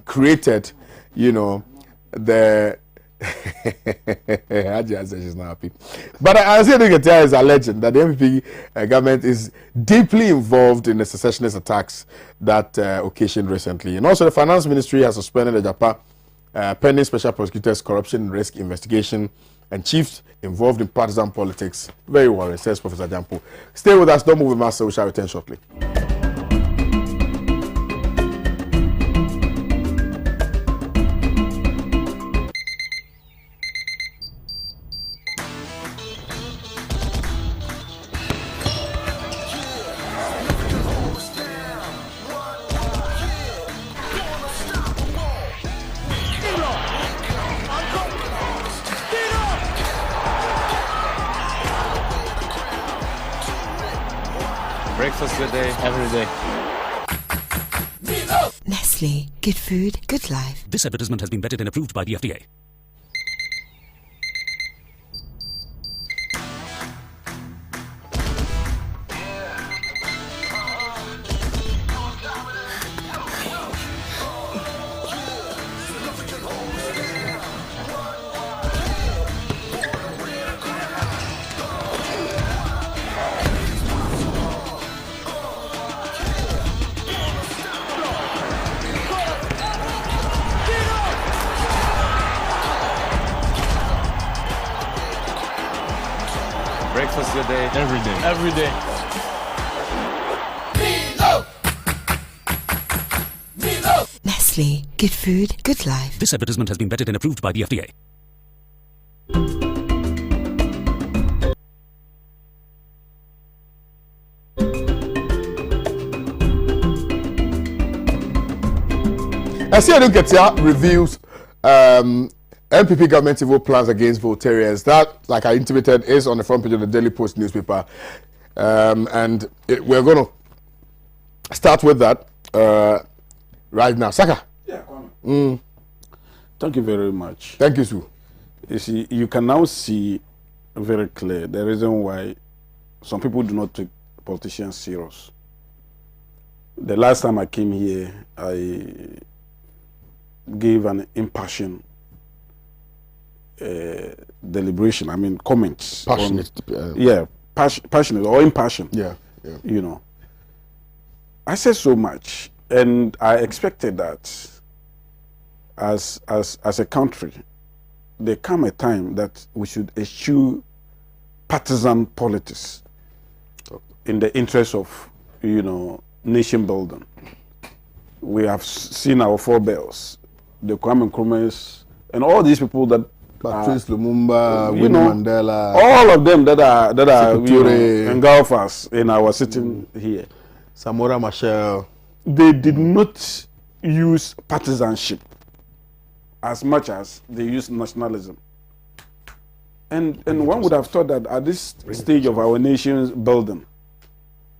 created, you know, the Haji says she's not happy. But I see that Ketia is alleging that the MPP government is deeply involved in the secessionist attacks that occasioned recently. And also the Finance Ministry has suspended the JAPA pending Special Prosecutor's corruption risk investigation and chiefs involved in partisan politics. Very worried, says Professor Jampo. Stay with us. Don't move with us. We shall return shortly. Breakfast good day, every day. Nestle, good food, good life. This advertisement has been vetted and approved by the FDA. Breakfast good day, every day. Every day. Nestle, good food, good life. This advertisement has been vetted and approved by the FDA. I Ketia reviews MPP government evil plans against Voltarians. That, like I intimated, is on the front page of the Daily Post newspaper. We're going to start with that right now. Saka. Yeah, Kwame. Thank you very much. Thank you, Sue. You see, you can now see very clear the reason why some people do not take politicians serious. The last time I came here, I gave an impassioned deliberation. I mean, comments. Passionate. Passionate or impassioned. Yeah. You know, I said so much, and I expected that as a country, there come a time that we should eschew partisan politics in the interest of, you know, nation building. We have seen our forebears, the Kwame Nkrumahs, and all these people that Patrice Lumumba, Winnie Mandela, all of them that are you know, engulf us in our sitting here. Samora Machel. They did not use partisanship as much as they used nationalism. And one would have thought that at this stage of our nation's building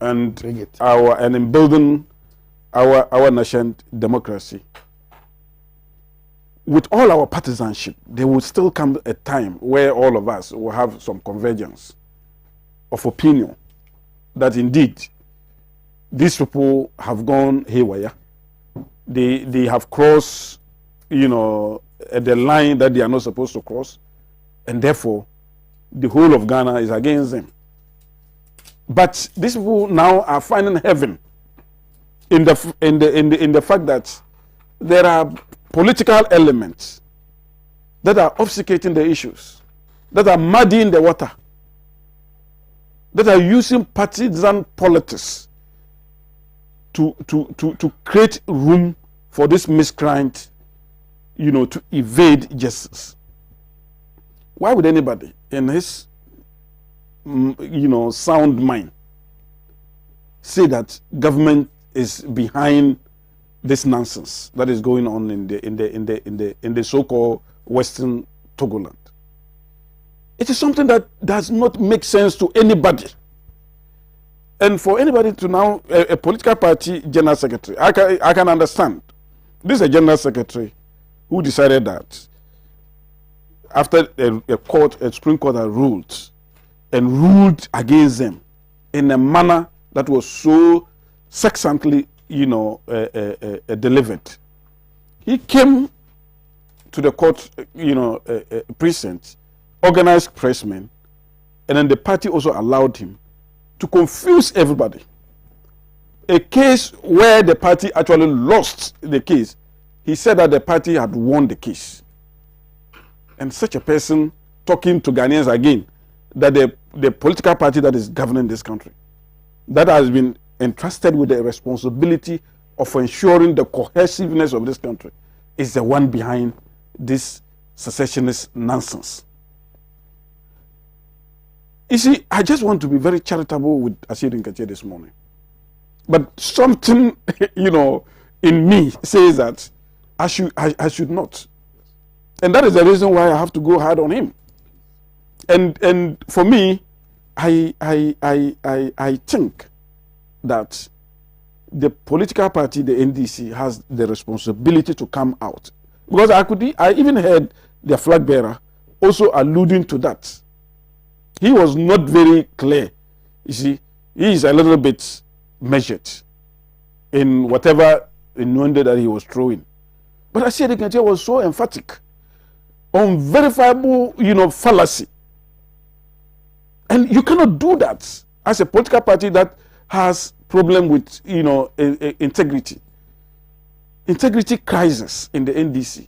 and in building our nation democracy, with all our partisanship, there will still come a time where all of us will have some convergence of opinion that indeed these people have gone haywire. They have crossed, you know, the line that they are not supposed to cross, and therefore the whole of Ghana is against them. But these people now are finding heaven in the fact that there are political elements that are obfuscating the issues, that are muddying the water, that are using partisan politics to create room for this miscreant, to evade justice. Why would anybody in his, sound mind say that government is behind this nonsense that is going on in the so-called Western Togoland? It is something that does not make sense to anybody. And for anybody to now, a political party general secretary, I can understand. This is a general secretary who decided that after a Supreme Court had ruled against them in a manner that was so succinctly, delivered. He came to the court, precinct, organized pressmen, and then the party also allowed him to confuse everybody. A case where the party actually lost the case, he said that the party had won the case. And such a person talking to Ghanaians again, that the political party that is governing this country, that has been entrusted with the responsibility of ensuring the cohesiveness of this country, is the one behind this secessionist nonsense. You see, I just want to be very charitable with Asiedu Nketia this morning. But something, in me says that I should not. And that is the reason why I have to go hard on him. And for me, I think that the political party, the NDC, has the responsibility to come out. Because I even heard the flag bearer also alluding to that. He was not very clear. You see, he is a little bit measured in whatever innuendo that he was throwing. But Asiedu Nketia was so emphatic on verifiable, fallacy. And you cannot do that as a political party that has problem with, integrity crisis in the NDC.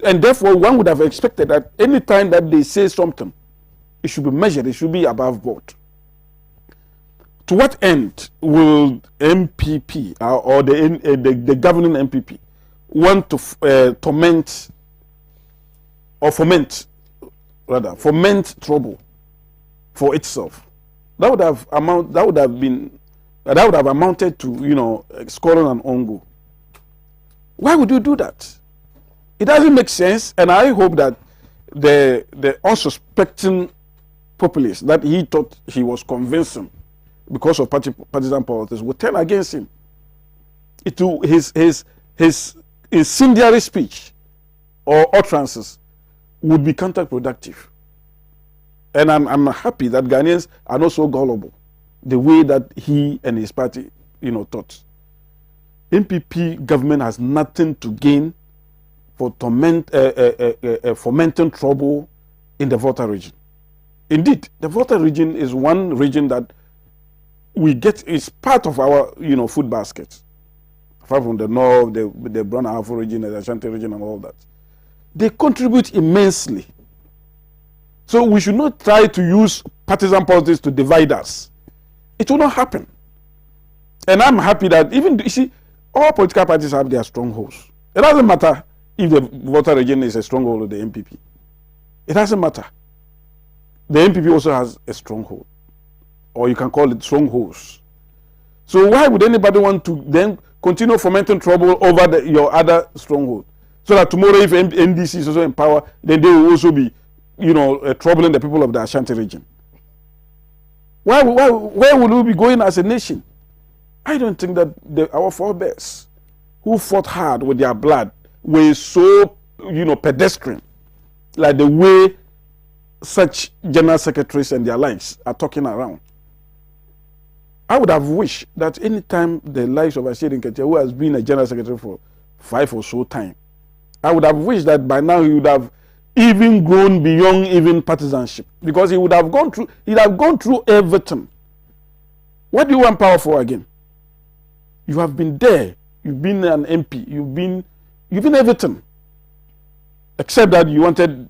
And therefore, one would have expected that any time that they say something, it should be measured, it should be above board. To what end will MPP or the governing MPP want to foment trouble for itself? That would have amounted to scoring an own goal. Why would you do that? It doesn't make sense, and I hope that the unsuspecting populace that he thought he was convincing because of partisan politics will turn against him. His incendiary speech or utterances would be counterproductive. And I'm happy that Ghanaians are not so gullible the way that he and his party, thought. MPP government has nothing to gain for fomenting trouble in the Volta region. Indeed, the Volta region is one region that we get, is part of our, food basket. Apart from the north, the Brown Ahafo region, the Ashanti region, and all that. They contribute immensely. So we should not try to use partisan politics to divide us. It will not happen. And I'm happy that all political parties have their strongholds. It doesn't matter if the Volta region is a stronghold of the MPP. It doesn't matter. The MPP also has a stronghold, or you can call it strongholds. So why would anybody want to then continue fomenting trouble over your other stronghold? So that tomorrow, if NDC is also in power, then they will also be, troubling the people of the Ashanti region. Where will we be going as a nation? I don't think that our forebears, who fought hard with their blood, were so, pedestrian, like the way such general secretaries and their likes are talking around. I would have wished that any time the likes of Asiedu Nketia, who has been a general secretary for 5 or so time, I would have wished that by now he would have even grown beyond even partisanship, because he would have gone through everything. What do you want power for again? You have been there. You've been an MP. You've been everything, except that you wanted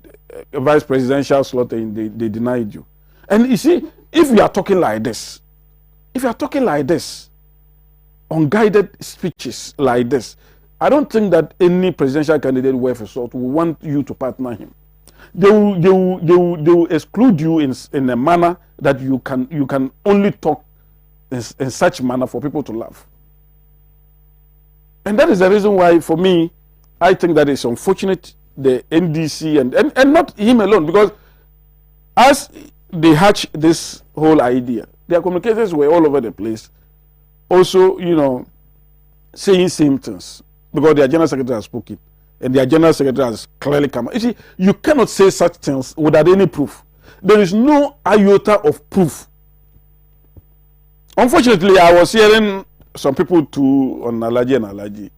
a vice presidential slot and they denied you. And you see, if you are talking like this, unguided speeches like this, I don't think that any presidential candidate worth a salt will want you to partner him. They will exclude you in a manner that you can only talk in such manner for people to laugh. And that is the reason why, for me, I think that it's unfortunate the NDC and not him alone, because as they hatched this whole idea, their communicators were all over the place, also, saying same things, because their general secretary has spoken, and their general secretary has clearly come out. You see, you cannot say such things without any proof. There is no iota of proof. Unfortunately, I was hearing some people too on Alaji and Alaji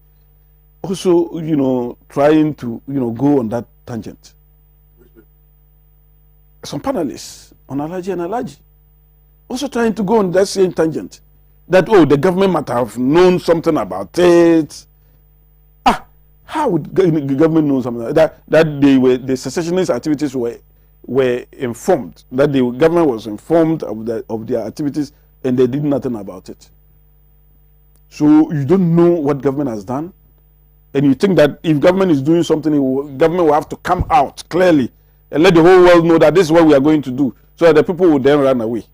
also, trying to, go on that tangent. Some panelists on Alaji and Alaji also trying to go on that same tangent. That, the government might have known something about it. How would the government know something that the secessionist activities were informed, that the government was informed of their activities and they did nothing about it? So you don't know what government has done, and you think that if government is doing something, government will have to come out clearly and let the whole world know that this is what we are going to do, so that the people will then run away.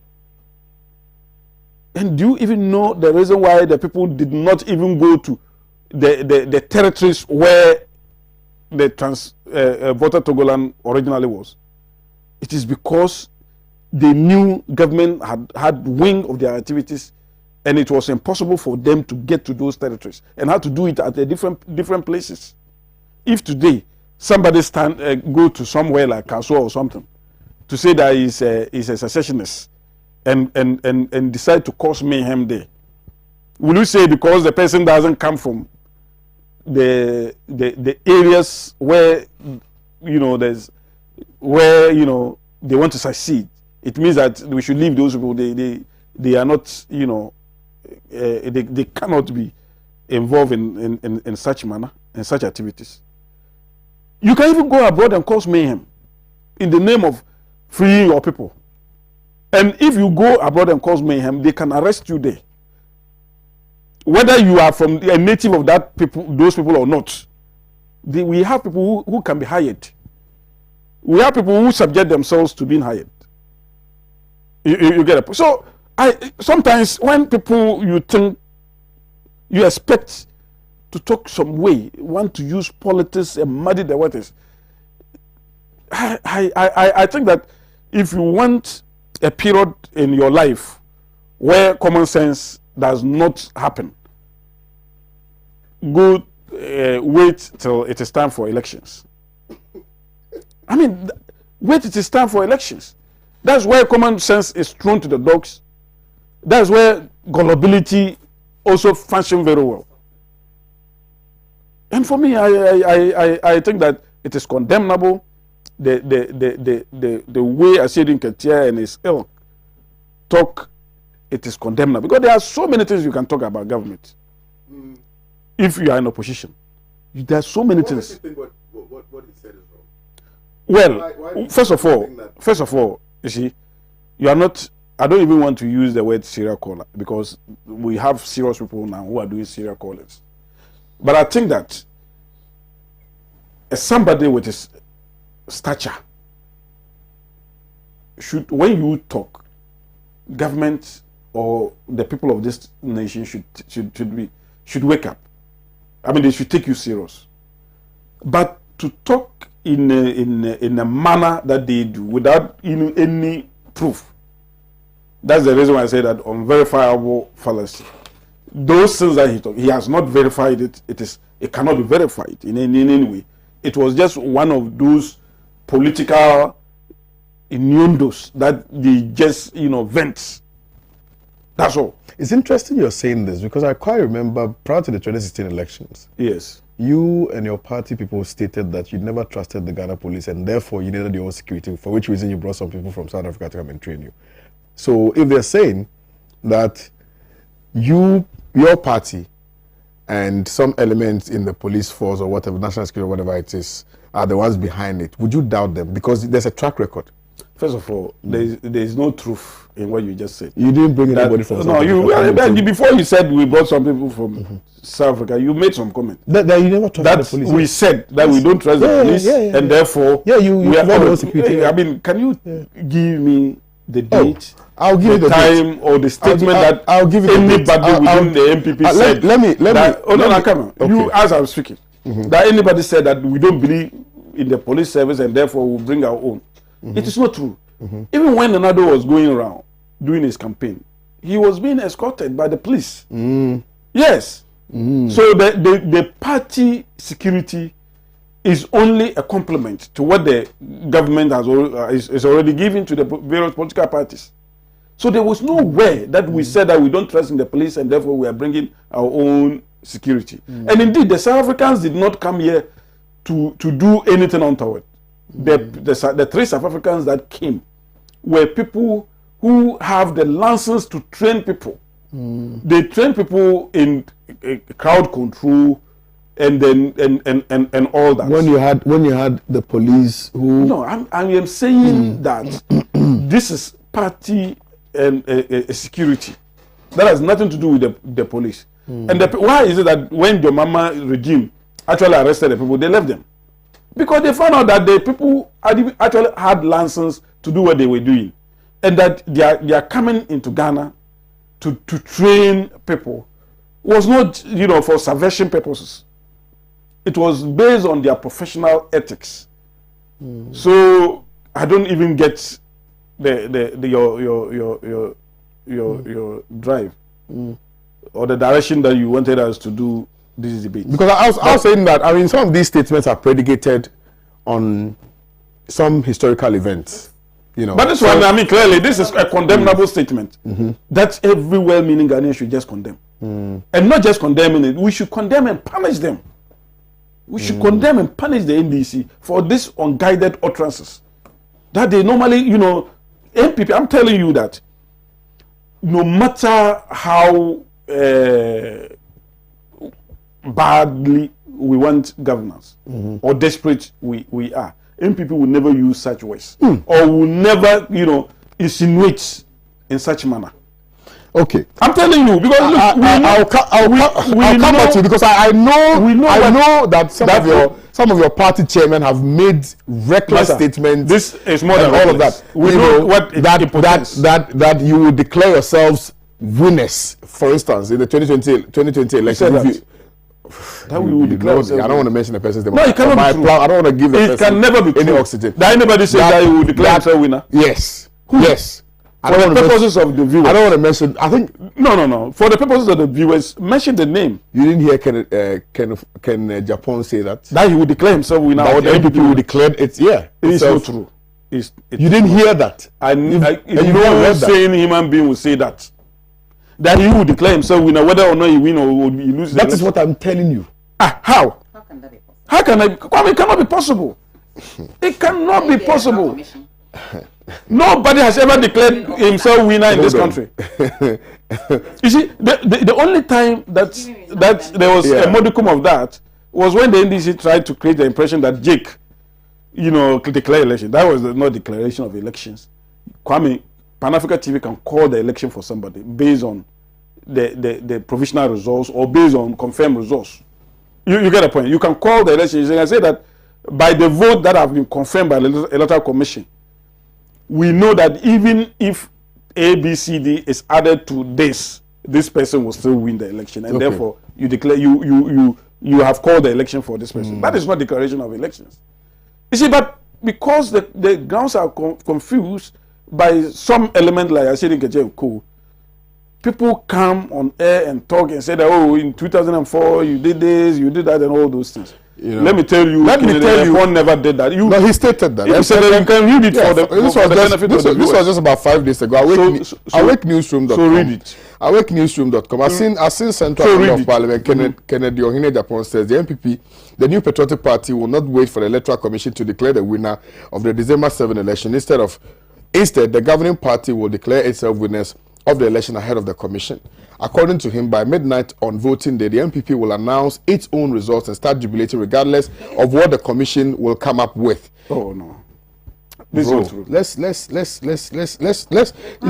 And do you even know the reason why the people did not even go to the territories where the voter Togoland originally was? It is because they knew government had wing of their activities, and it was impossible for them to get to those territories, and had to do it at the different places. If today somebody go to somewhere like Kasua or something to say that he's a secessionist and decide to cause mayhem there, will you say because the person doesn't come from the areas where they want to succeed, it means that we should leave those people? They are not, they cannot be involved in such manner, in such activities. You can even go abroad and cause mayhem in the name of freeing your people. And if you go abroad and cause mayhem, they can arrest you there, whether you are from a native of those people or not. We have people who can be hired. We have people who subject themselves to being hired. You get it? So sometimes when people you expect to talk some way, want to use politics and muddy the waters, I think that if you want a period in your life where common sense does not happen, go wait till it is time for elections. I mean, wait till it is time for elections. That's where common sense is thrown to the dogs. That's where gullibility also functions very well. And for me, I think that it is condemnable. The way Asiedu Nketia and his ilk talk, it is condemnable, because there are so many things you can talk about government. If you are in opposition, there are so many things. What do you think what he said is wrong? Well, why first of all, you see, you are not. I don't even want to use the word serial caller, because we have serious people now who are doing serial callers. But I think that as somebody with his stature should, when you talk, government or the people of this nation should wake up. I mean, they should take you serious. But to talk in a manner that they do without any proof, that's the reason why I say that unverifiable fallacy. Those things that he has not verified it. It cannot be verified in any way. It was just one of those political innuendos that they just vent. That's all. It's interesting you're saying this, because I quite remember prior to the 2016 elections, Yes. you and your party people stated that you never trusted the Ghana police and therefore you needed your own security, for which reason you brought some people from South Africa to come and train you. So if they're saying that your party and some elements in the police force or whatever, national security or whatever it is, are the ones behind it, would you doubt them? Because there's a track record. First of all, there is no truth in what you just said. You didn't bring anybody from South Africa. Before you said we brought some people from South Africa, you made some comment. That you never trust the police. We said that we don't trust the police, and therefore, we are all security. I mean, can you give me the date? I'll give you the time or the statement I'll give you anybody within the MPP said. Let me. Come on. Okay. You, as I'm speaking, that anybody said that we don't believe in the police service and therefore we'll bring our own. It is not true. Even when Nado was going around doing his campaign, he was being escorted by the police. Yes. So the party security is only a complement to what the government is already giving to the various political parties. So there was no way that we said that we don't trust in the police and therefore we are bringing our own security. And indeed, the South Africans did not come here to do anything untoward. The 3 South Africans that came were people who have the license to train people. They train people in crowd control and then and all that. When you had the police who I am saying that this is party and security that has nothing to do with the police. And why is it that when the Mama regime actually arrested the people, they left them? Because they found out that the people actually had license to do what they were doing, and that they are coming into Ghana to train people was not for salvation purposes. It was based on their professional ethics. So I don't even get your drive or the direction that you wanted us to do this debate. Because I was saying that some of these statements are predicated on some historical events. But this one, clearly, this is a condemnable statement that every well-meaning Ghanaian should just condemn. And not just condemning it, we should condemn and punish them. We should condemn and punish the NDC for these unguided utterances. That they normally, MPP, I'm telling you that no matter how badly we want governance or desperate we are, MPP will never use such words or will never, insinuate in such manner. Okay, I'm telling you because look, I'll come back to you because I know that some of your party chairmen have made reckless statements. This is more than all of that. We know what that you will declare yourselves winners. For instance, in the 2020 election. That we will declare. I don't want to mention the person's name. No, it cannot be true. I don't want to give the person. It can never be any true. oxygen. That anybody say that he will declare himself winner? Yes. Who? Yes. For the purposes of the viewers. I don't want to mention. I think no. For the purposes of the viewers, mention the name. You didn't hear Ken Japan say that. That he will declare himself winner. Or the MPP will declare it. Yeah, it is not true. You didn't hear that. No sane human being will say that. That he will declare himself winner, whether or not he win or he lose. That is what I'm telling you. How? How can that be possible? How can it cannot be possible. It cannot be possible. Nobody has ever declared himself winner in this country. You see, the only time that there was a modicum of that was when the NDC tried to create the impression that Jake, declare election. That was not declaration of elections. Kwame, Pan-Africa TV can call the election for somebody based on the provisional results or based on confirmed results. You get the point. You can call the election. You can say that by the vote that have been confirmed by the Electoral Commission, we know that even if ABCD is added to this person will still win the election, and therefore you declare you have called the election for this person. That is not declaration of elections. You see, but because the grounds are confused by some element, like I said in Kejeku, people come on air and talk and say that in 2004 you did this, you did that, and all those things. Let me tell you, one never did that. No, he stated that. He said that you can read it for the benefit of the viewers. This was just about 5 days ago. Awakenewsroom.com. So read it. Awakenewsroom.com. I've seen Central Member of Parliament Kennedy Ohene Japan says the MPP, the New Patriotic Party, will not wait for the Electoral Commission to declare the winner of the December 7 election. Instead, the governing party will declare itself winners of the election ahead of the commission. According to him, by midnight on voting day, the MPP will announce its own results and start jubilating regardless of what the commission will come up with. Oh, no. This is Bro, not true. let's you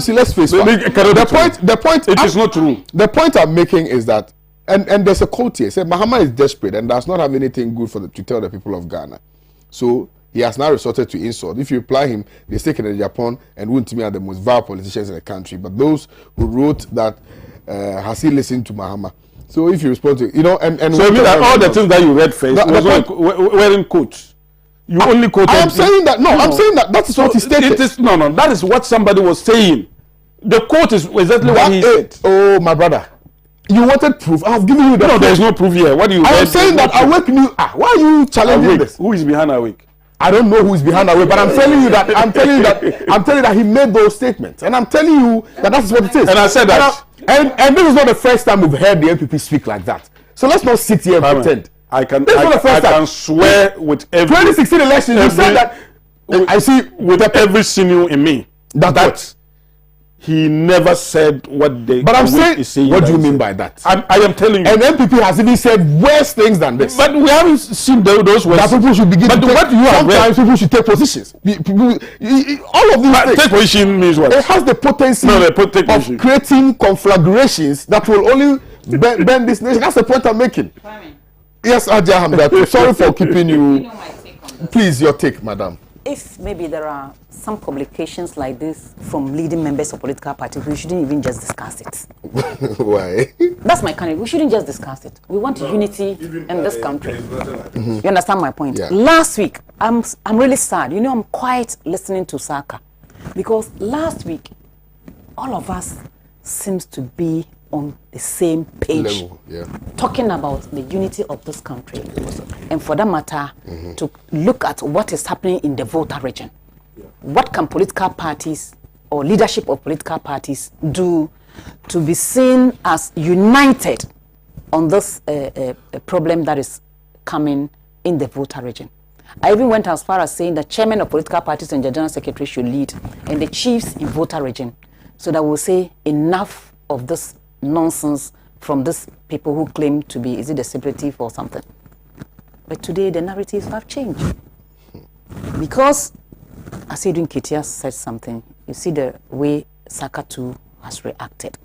see, let's face it. The point It is not true. The point I'm making is that, and there's a quote here, said Mahama is desperate and does not have anything good to tell the people of Ghana. So he has now resorted to insult. If you apply him, they take it in Japan and wouldn't me are the most vile politicians in the country. But those who wrote that, has he listened to Mahama? So if you respond to, and so you mean that all the things that you read first wearing quotes. You only quoted. I am saying that. No, I'm saying that. That is what he stated. It is no. That is what somebody was saying. The quote is exactly what he said. Oh, my brother, you wanted proof. I have given you the. No, there is no proof here. What do you? I am saying that Awake knew. Why are you challenging this? Who is behind Awake? I don't know who is behind Awake, but I'm telling you that. I'm telling you that he made those statements, and I'm telling you that that's what it is. And I said that. And this is not the first time we've heard the NPP speak like that. So let's not sit here and pretend. I can swear with every 2016 election. You said that. I see with every sinew in me that he never said what they. But I'm saying, what do you mean by that? I am telling you. And NPP has even said worse things than this. But we haven't seen those words. That people should begin. But to take, what you have sometimes people should take positions. All of these things. Take position means what? It has the potency of creating conflagrations that will only bend this nation. That's the point I'm making. Yes, Ajah Hamdatu. Sorry for keeping you. Please, your take, madam. If maybe there are some publications like this from leading members of political parties, we shouldn't even just discuss it. Why? That's my candidate. We shouldn't just discuss it. We want unity in this country. You understand my point? Yeah. Last week, I'm really sad. I'm quite listening to Saka, because last week, all of us seems to be on the same page, level, talking about the unity of this country, and for that matter, to look at what is happening in the Volta region. What can political parties or leadership of political parties do to be seen as united on this problem that is coming in the Volta region? I even went as far as saying the chairman of political parties and the general secretary should lead, and the chiefs in Volta region, so that we'll say enough of this nonsense from these people who claim to be, is it a separative or something? But today the narratives have changed. Because Asidun Kitia said something, you see the way Saka too has reacted,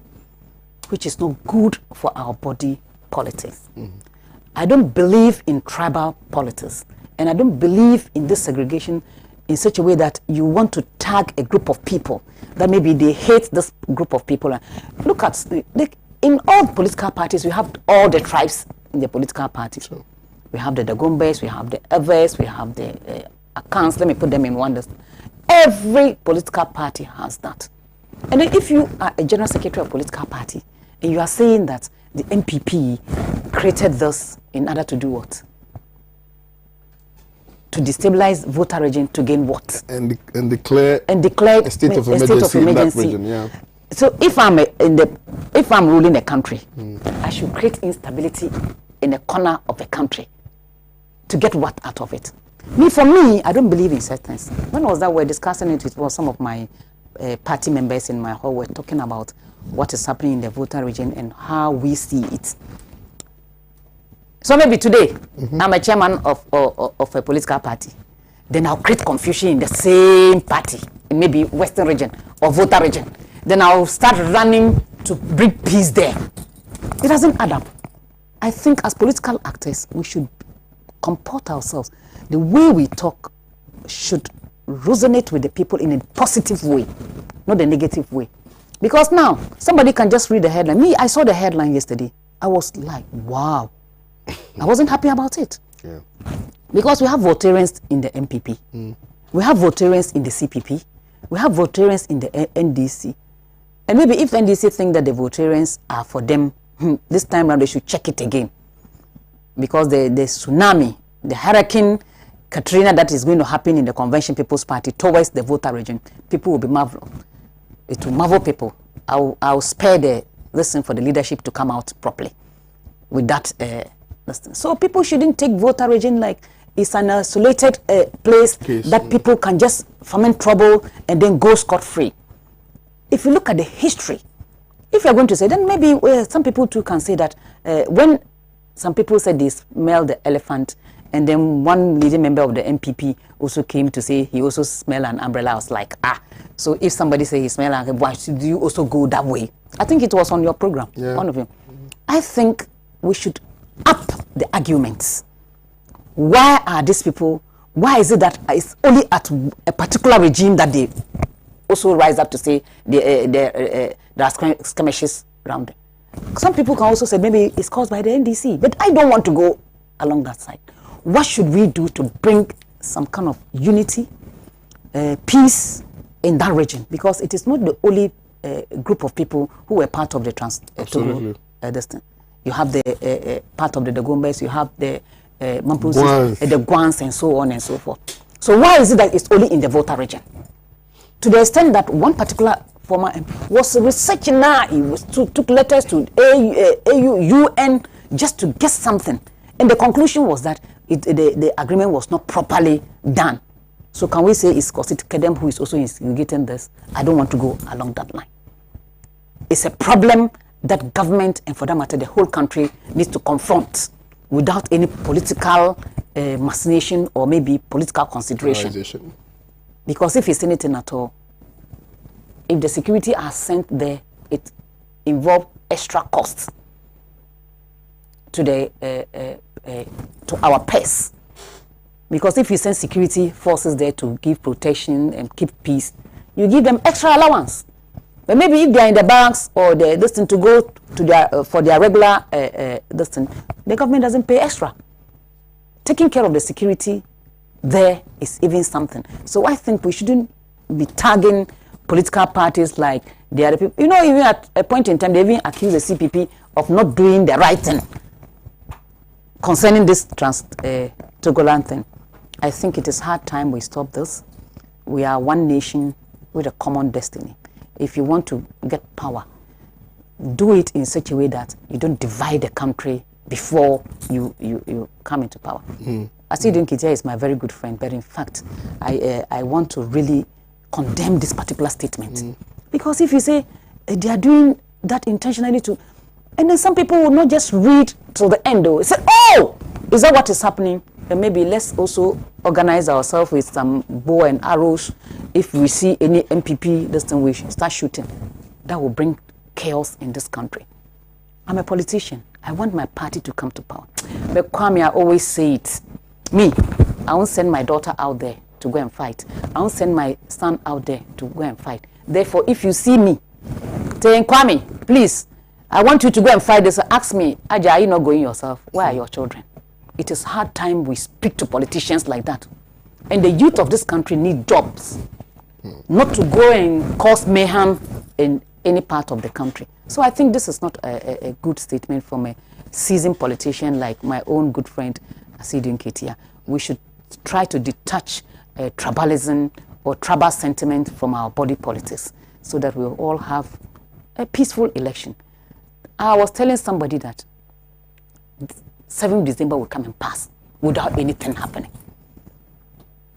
which is not good for our body politics. I don't believe in tribal politics, and I don't believe in this segregation in such a way that you want to tag a group of people that maybe they hate this group of people. Look at, in all political parties, we have all the tribes in the political parties. Sure. We have the Dagombes, we have the Evers, we have the Akans, let me put them in one. Every political party has that. And then if you are a general secretary of a political party, and you are saying that the NPP created this in order to do what? To destabilize Volta region to gain what? And declare a state of emergency in that region. Yeah. So if I'm ruling a country, I should create instability in a corner of the country to get what out of it? For me, I don't believe in such things. When was that we're discussing it? It was some of my party members in my hall were talking about what is happening in the Volta region and how we see it. So maybe today, I'm a chairman of a political party. Then I'll create confusion in the same party, in maybe Western region or Volta region. Then I'll start running to bring peace there. It doesn't add up. I think as political actors, we should comport ourselves. The way we talk should resonate with the people in a positive way, not a negative way. Because now, somebody can just read the headline. Me, I saw the headline yesterday. I was like, wow. I wasn't happy about it. Yeah. Because we have votarians in the MPP. We have votarians in the CPP. We have votarians in the NDC. And maybe if NDC think that the votarians are for them, this time around they should check it again. Because the tsunami, the hurricane Katrina that is going to happen in the Convention People's Party towards the Volta region, people will be marveled. It will marvel people. I'll spare this thing for the leadership to come out properly with that. So people shouldn't take Volta region like it's an isolated place that people can just foment trouble and then go scot-free. If you look at the history, if you're going to say, then maybe some people too can say that when some people said they smell the elephant And then one leading member of the MPP also came to say he also smelled an umbrella. I was like, so if somebody say he smelled an umbrella, why should you also go that way? I think it was on your program, one of you. I think we should up the arguments. Why are these people, why is it that it's only at a particular regime that they also rise up to say there are skirmishes around them? Some people can also say maybe it's caused by the NDC, but I don't want to go along that side. What should we do to bring some kind of unity, peace in that region? Because it is not the only group of people who were part of the Togo. You have the part of the Dagombes, you have the Mampusis, the Guans, and so on and so forth. So why is it that it's only in the Volta region? To the extent that one particular former was researching now, he took letters to AU, UN, just to get something. And the conclusion was that the agreement was not properly done. So can we say it's Kosit Kedem who is also instigating this? I don't want to go along that line. It's a problem that government, and for that matter the whole country, needs to confront without any political machination or maybe political consideration. Because if it's anything at all, if the security are sent there, it involves extra costs to the to our purse. Because if you send security forces there to give protection and keep peace, you give them extra allowance. But maybe if they are in the barracks or they destined to go to their for their regular the government doesn't pay extra. Taking care of the security there is even something. So I think we shouldn't be tagging political parties like the other people. You know, even at a point in time, they even accuse the CPP of not doing the right thing concerning this Togoland thing. I think it is hard time we stop this. We are one nation with a common destiny. If you want to get power, do it in such a way that you don't divide the country before you come into power. Asidun Kitia is my very good friend, but in fact, I want to really condemn this particular statement. Because if you say they are doing that intentionally to, and then some people will not just read till the end though. Say, oh, is that what is happening? Then maybe let's also organize ourselves with some bow and arrows. If we see any MPP, this thing we start shooting. That will bring chaos in this country. I'm a politician. I want my party to come to power. But Kwame, I always say it. Me, I won't send my daughter out there to go and fight. I won't send my son out there to go and fight. Therefore, if you see me saying, Kwame, please, I want you to go and fight this, ask me, Aja, are you not going yourself? Where are your children? It is hard time we speak to politicians like that. And the youth of this country need jobs, not to go and cause mayhem in any part of the country. So I think this is not a good statement from a seasoned politician like my own good friend, Asidun Ketia. We should try to detach tribalism or tribal sentiment from our body politics so that we'll all have a peaceful election. I was telling somebody that 7th December will come and pass without anything happening.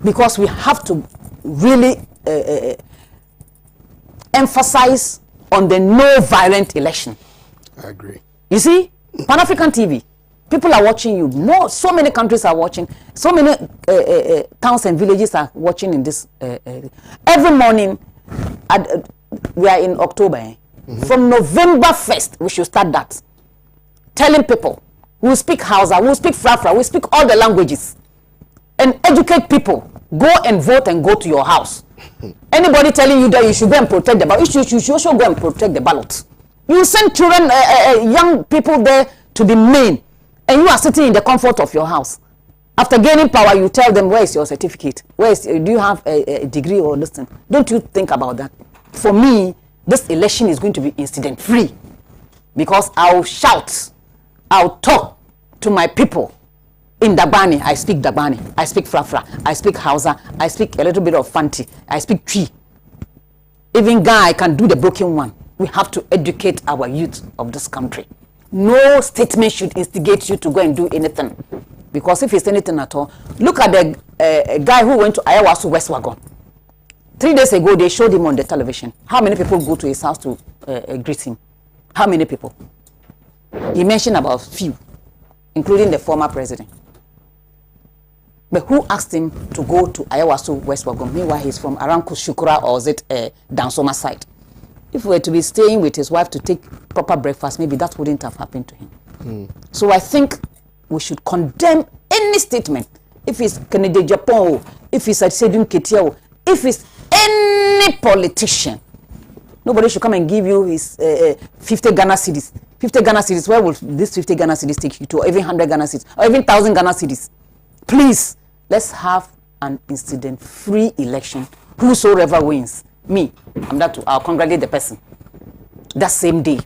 Because we have to really emphasize on the no violent election. I agree. You see, Pan-African TV, people are watching you. No, so many countries are watching. So many towns and villages are watching in this. Every morning, we are in October. From November 1st, we should start that. Telling people, we'll speak Hausa, we'll speak Frafra, we'll speak all the languages. And educate people. Go and vote and go to your house. Anybody telling you that you should go and protect the ballot, you should also go and protect the ballot. You send children, young people there to be mean, and you are sitting in the comfort of your house. After gaining power, you tell them, where is your certificate? Do you have a degree or this thing? Don't you think about that? For me, this election is going to be incident-free, because I'll shout, I'll talk to my people. In Dagbani, I speak Dagbani, I speak Frafra, I speak Hausa, I speak a little bit of Fanti, I speak Tree. Even Guy can do the broken one. We have to educate our youth of this country. No statement should instigate you to go and do anything. Because if it's anything at all, look at the guy who went to Ayawasu West Wagon. 3 days ago, they showed him on the television. How many people go to his house to greet him? How many people? He mentioned about few, including the former president. But who asked him to go to Ayawaso, West Wagom? Meanwhile, he's from around Kushukura, or is it Dansoma side? If we were to be staying with his wife to take proper breakfast, maybe that wouldn't have happened to him. So I think we should condemn any statement. If it's Kennedy Japan, if it's Sedun Ketia, if it's any politician, nobody should come and give you his 50 Ghana cedis. 50 Ghana cedis, where will this 50 Ghana cedis take you to? Or even 100 Ghana cedis, or even 1,000 Ghana cedis. Please, let's have an incident-free election. Whosoever wins, me, I'll congratulate the person that same day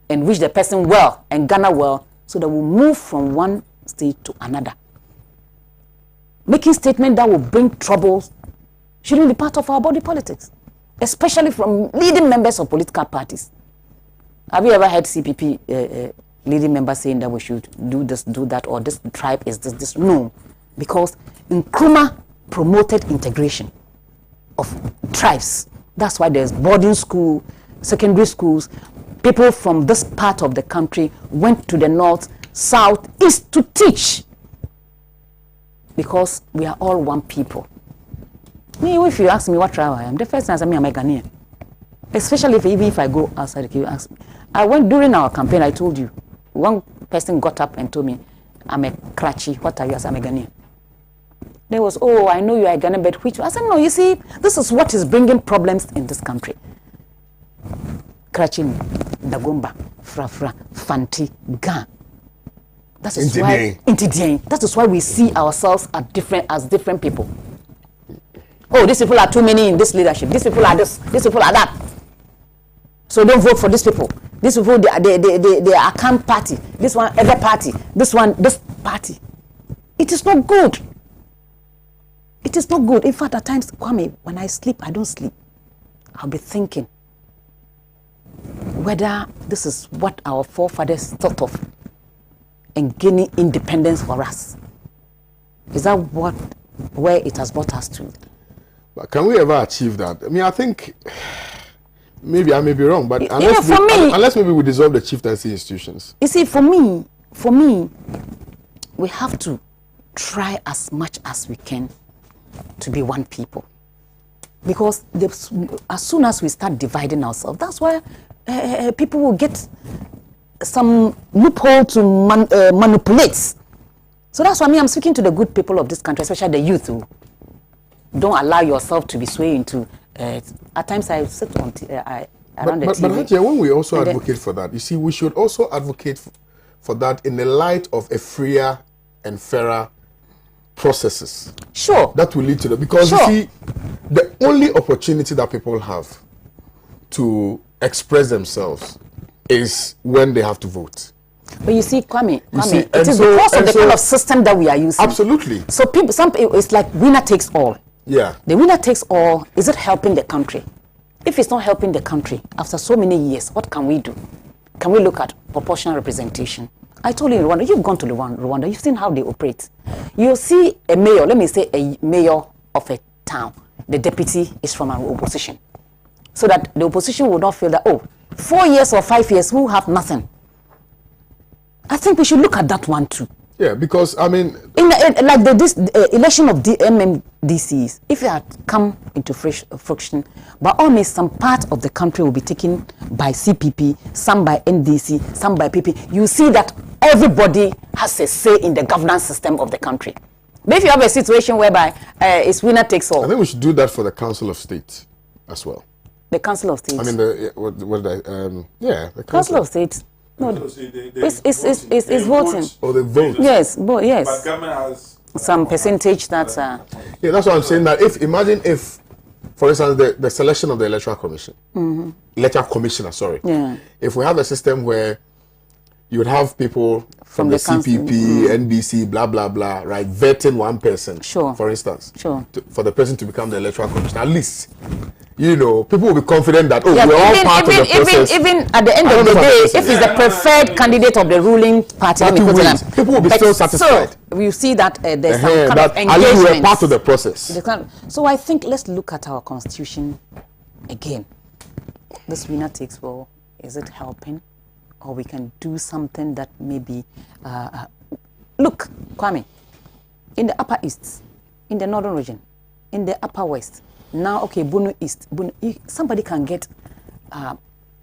and wish the person well and Ghana well, so that we'll move from one state to another. Making statements that will bring troubles shouldn't be part of our body politics, especially from leading members of political parties. Have you ever heard CPP leading members saying that we should do this, do that, or this tribe is this? No, because Nkrumah promoted integration of tribes. That's why there's boarding school, secondary schools. People from this part of the country went to the north, south, east to teach. Because we are all one people. Me, if you ask me what tribe I am, the first answer, I'm a Ghanaian. Especially if I go outside, you ask me. I went during our campaign, I told you. One person got up and told me, I'm a Krachi. What are you? I said, I'm a Ghanaian. There was, oh, I know you are a Ghanaian, but which? I said, no, you see, this is what is bringing problems in this country. Krachi, Dagomba, Frafra, Fanti, Gan. That is why, that is why we see ourselves as different people. Oh, these people are too many in this leadership. These people are this. These people are that. So don't vote for these people. These people, they are a camp party. This one, other party. This one, this party. It is not good. It is not good. In fact, at times, Kwame, when I sleep, I don't sleep. I'll be thinking whether this is what our forefathers thought of and gaining independence for us. Is that where it has brought us to? But can we ever achieve that? I mean, I think maybe I may be wrong, but unless maybe we dissolve the chieftaincy institutions. You see, for me, we have to try as much as we can to be one people. Because as soon as we start dividing ourselves, that's where people will get some loophole to manipulate. So that's why I'm speaking to the good people of this country, especially the youth, who don't allow yourself to be swayed into. At times I sit on around the TV. But Hatia, when we also advocate for that, you see, we should also advocate for that in the light of a freer and fairer processes. Sure. That will lead to that. Because you see, the only opportunity that people have to express themselves is when they have to vote. But you see, Kwame, it is because of the kind of system that we are using. Absolutely. So some people, it's like winner takes all. Yeah. The winner takes all. Is it helping the country? If it's not helping the country, after so many years, what can we do? Can we look at proportional representation? I told you in Rwanda, you've gone to Rwanda, you've seen how they operate. You see a mayor, let me say a mayor of a town, the deputy is from an opposition. So that the opposition will not feel that, 4 years or 5 years, who have nothing. I think we should look at that one too. Yeah, because I mean, like this election of the MMDCs, if it had come into friction, by all means, some part of the country will be taken by CPP, some by NDC, some by PP. You see that everybody has a say in the governance system of the country. But if you have a situation whereby it's winner takes all, I think we should do that for the Council of State as well. The Council of State. I mean, the Council of State. No, it's voting. Oh, they vote. Yes, yes. But government has some percentage that's. Yeah, that's what I'm saying. That imagine if, for instance, the selection of the electoral commission, electoral commissioner. Sorry. Yeah. If we have a system where you would have people from the CPP, NDC, blah blah blah, right, vetting one person. Sure. For instance. Sure. For the person to become the electoral commissioner, at least. You know, people will be confident that we're all part of the process. Even at the end of the day, if it's the preferred candidate of the ruling party, people will be still satisfied. So you see that there's some kind of engagement. At least we're part of the process. So I think let's look at our constitution again. This winner takes all. Is it helping, or we can do something that maybe? Look, Kwame, in the Upper East, in the northern region, in the upper west. Now, okay, Bunu East. Somebody can get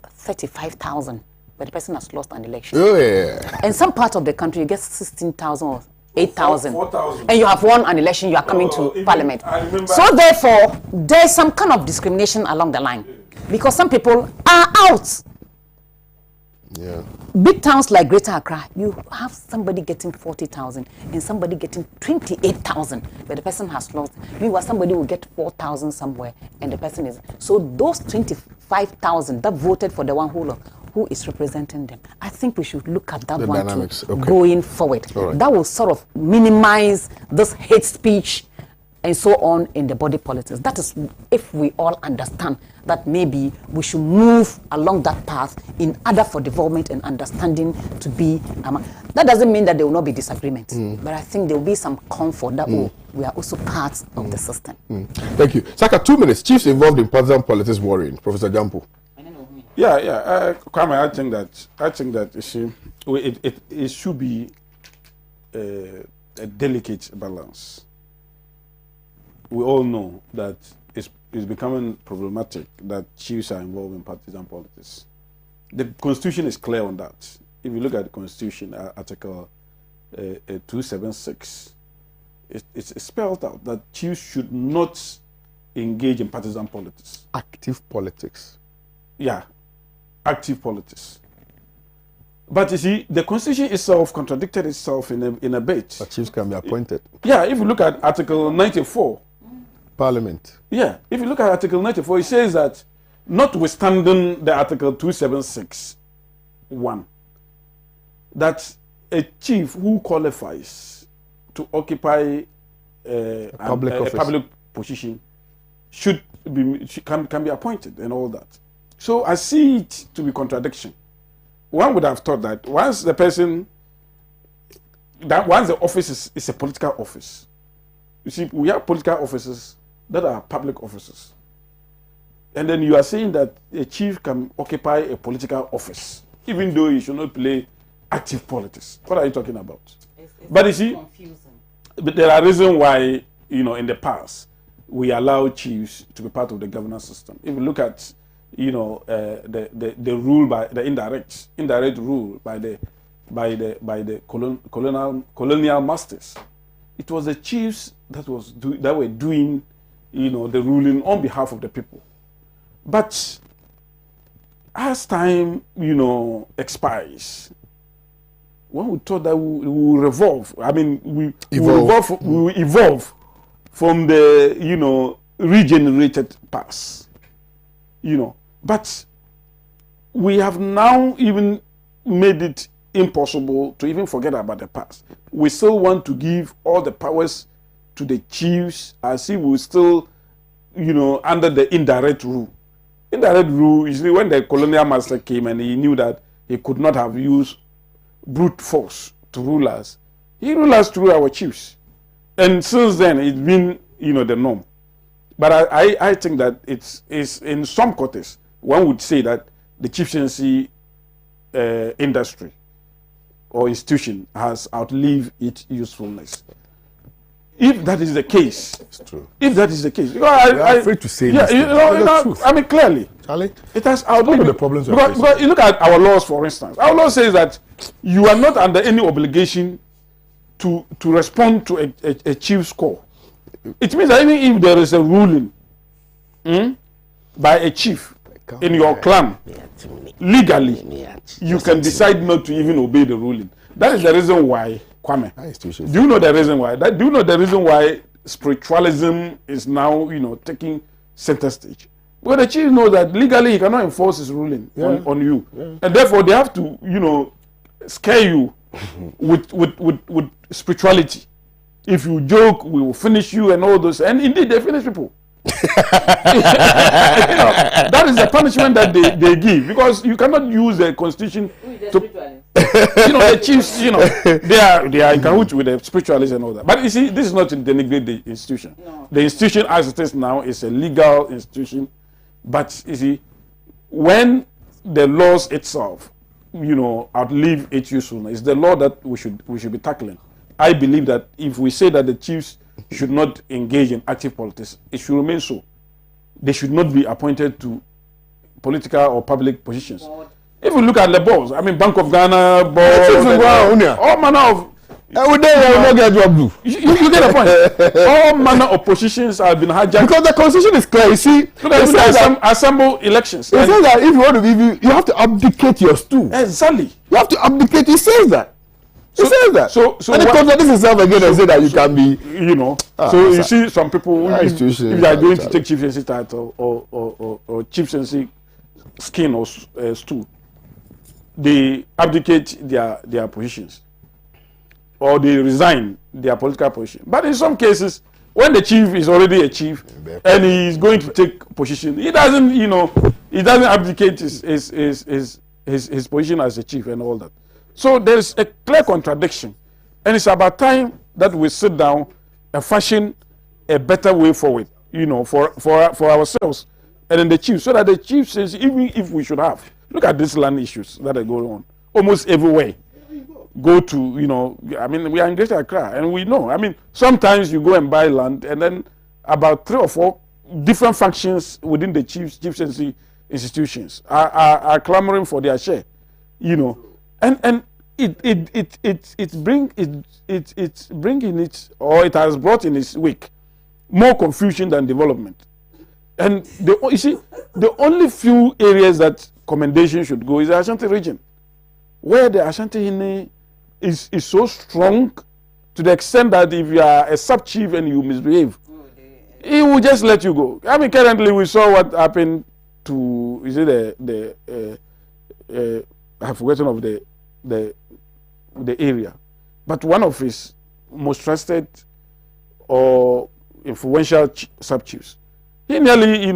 35,000, but the person has lost an election. Oh, yeah. In some part of the country, you get 16,000 or 8,000. 4,000. And you have won an election, you are coming to even parliament. I remember- So therefore, there's some kind of discrimination along the line. Because some people are out. Yeah. Big towns like Greater Accra, you have somebody getting 40,000 and somebody getting 28,000, but the person has lost. Meanwhile, somebody will get 4,000 somewhere, and the person is. So those 25,000 that voted for the one who is representing them, I think we should look at that The one dynamics, too, okay. going forward. All right. That will sort of minimize this hate speech and so on in the body politics. That is if we all understand that maybe we should move along that path in order for development and understanding to be. That doesn't mean that there will not be disagreement, but I think there will be some comfort that we are also part of the system. Thank you. Saka, 2 minutes. Chiefs involved in partisan politics worrying. Professor Jampo. Yeah. Kwame, I think that you see, it should be a delicate balance. We all know that it's becoming problematic that chiefs are involved in partisan politics. The Constitution is clear on that. If you look at the Constitution, Article 276, it's spelled out that chiefs should not engage in partisan politics. Active politics. Yeah, active politics. But you see, the Constitution itself contradicted itself in a bit. But chiefs can be appointed. Yeah, if you look at Article 94, Parliament. yeah, if you look at Article 94, it says that notwithstanding the Article 276(1), that a chief who qualifies to occupy a public position can be appointed and all that. So I see it to be contradiction. One would have thought that once the office is a political office, you see, we have political offices that are public offices. And then you are saying that a chief can occupy a political office, even though he should not play active politics. What are you talking about? But you see, but there are reasons why, in the past, we allow chiefs to be part of the governance system. If you look at, the rule by the indirect rule by the colonial masters, it was the chiefs that were doing, the ruling on behalf of the people. But as time, expires, when we thought that we will revolve, we will evolve from the, regenerated past, But we have now even made it impossible to even forget about the past. We still want to give all the powers to the chiefs as if we're still, under the indirect rule. Indirect rule, usually when the colonial master came and he knew that he could not have used brute force to rule us, he ruled us through our chiefs. And since then, it's been, the norm. But I think that it's in some quarters, one would say that the chieftaincy industry or institution has outlived its usefulness. If that is the case, It's true. if that is the case, I'm afraid to say this. The truth. Clearly, Charlie, it has outlived the problems we're because you look at our laws, for instance. Our law says that you are not under any obligation to respond to a chief's call. It means that even if there is a ruling by a chief in your clan, legally, you can decide not to even obey the ruling. That is the reason why, Kwame. Do you know the reason why? Do you know the reason why spiritualism is now, taking center stage? Well, the chief knows that legally he cannot enforce his ruling on you, and therefore they have to, scare you with spirituality. If you joke, we will finish you and all those. And indeed, they finish people. That is the punishment that they give, because you cannot use the constitution to. The chiefs, they are in cahoots with the spiritualists and all that. But you see, this is not to denigrate the institution. No. The institution, as it is now, is a legal institution. But you see, when the laws itself, outlive its usefulness, it's the law that we should be tackling. I believe that if we say that the chiefs should not engage in active politics. It should remain so. They should not be appointed to political or public positions. If you look at the boards, I mean, Bank of Ghana board, all manner of. Every day I will not get job do. You get the point. All manner of positions have been hijacked. Because the constitution is clear. You see, So that it says assemble elections. it says that if you want to give you have to abdicate your stool. Exactly. You have to abdicate. It says that. It says that. So and it contradicts itself again and say that you can be. you know. Ah, so you sir. see some people, if institutions they are are going to challenged. take chieftaincy title or chieftaincy skin or stool, they abdicate their positions, or they resign their political position. But in some cases, when the chief is already a chief and he is going to take position, he doesn't, he doesn't abdicate his position as a chief and all that. So there is a clear contradiction, and it's about time that we sit down and fashion a better way forward, for ourselves and then the chiefs, so that the chief says, even if we should have, look at these land issues that are going on almost everywhere. Go to, I mean, we are in Greater Accra, and we know, I mean, sometimes you go and buy land, and then about 3 or 4 different factions within the chieftaincy institutions are clamoring for their share, and it's bringing it, or it has brought in its wake more confusion than development. And you see, the only few areas that commendation should go is the Ashanti region, where the Ashanti Hine is so strong to the extent that if you are a sub-chief and you misbehave, he will just let you go. I mean, currently we saw what happened to, I've forgotten of the area, but one of his most trusted or influential sub-chiefs, he nearly,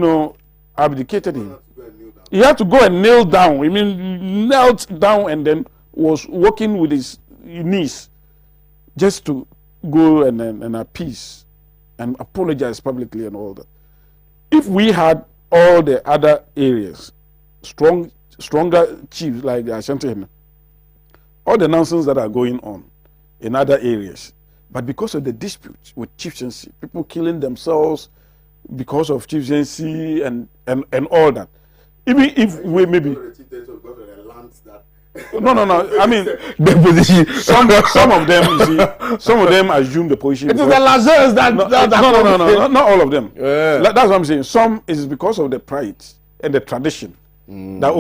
abdicated him. He had to go and kneel down. I mean, knelt down and then was walking with his knees just to go and appease and apologize publicly and all that. If we had all the other areas, stronger chiefs like the Ashanti, all the nonsense that are going on in other areas, but because of the disputes with chieftaincy, people killing themselves because of chieftaincy and all that. Even if we maybe no. I mean, The position. some of them, you see, some of them assume the position. It is the Lazarus that. No, not all of them. Yeah. That's what I'm saying. Some is because of the pride and the tradition that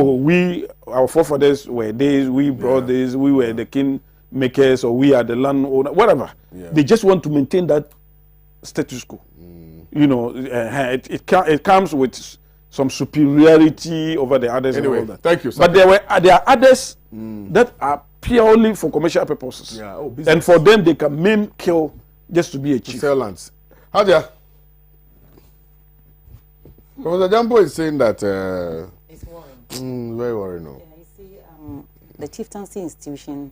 our forefathers were this, we brought this, we were the king makers, or we are the landowner, whatever. Yeah. They just want to maintain that status quo. It comes with some superiority over the others. Anyway, and all that. thank you, sir. But there are others that are purely for commercial purposes. Yeah, business. And for them, they can maim, kill just to be a chief. Sell lands. Hadia. Professor Jambo is saying that. It's worrying. Very worrying. No. Yeah, you see, the chieftaincy institution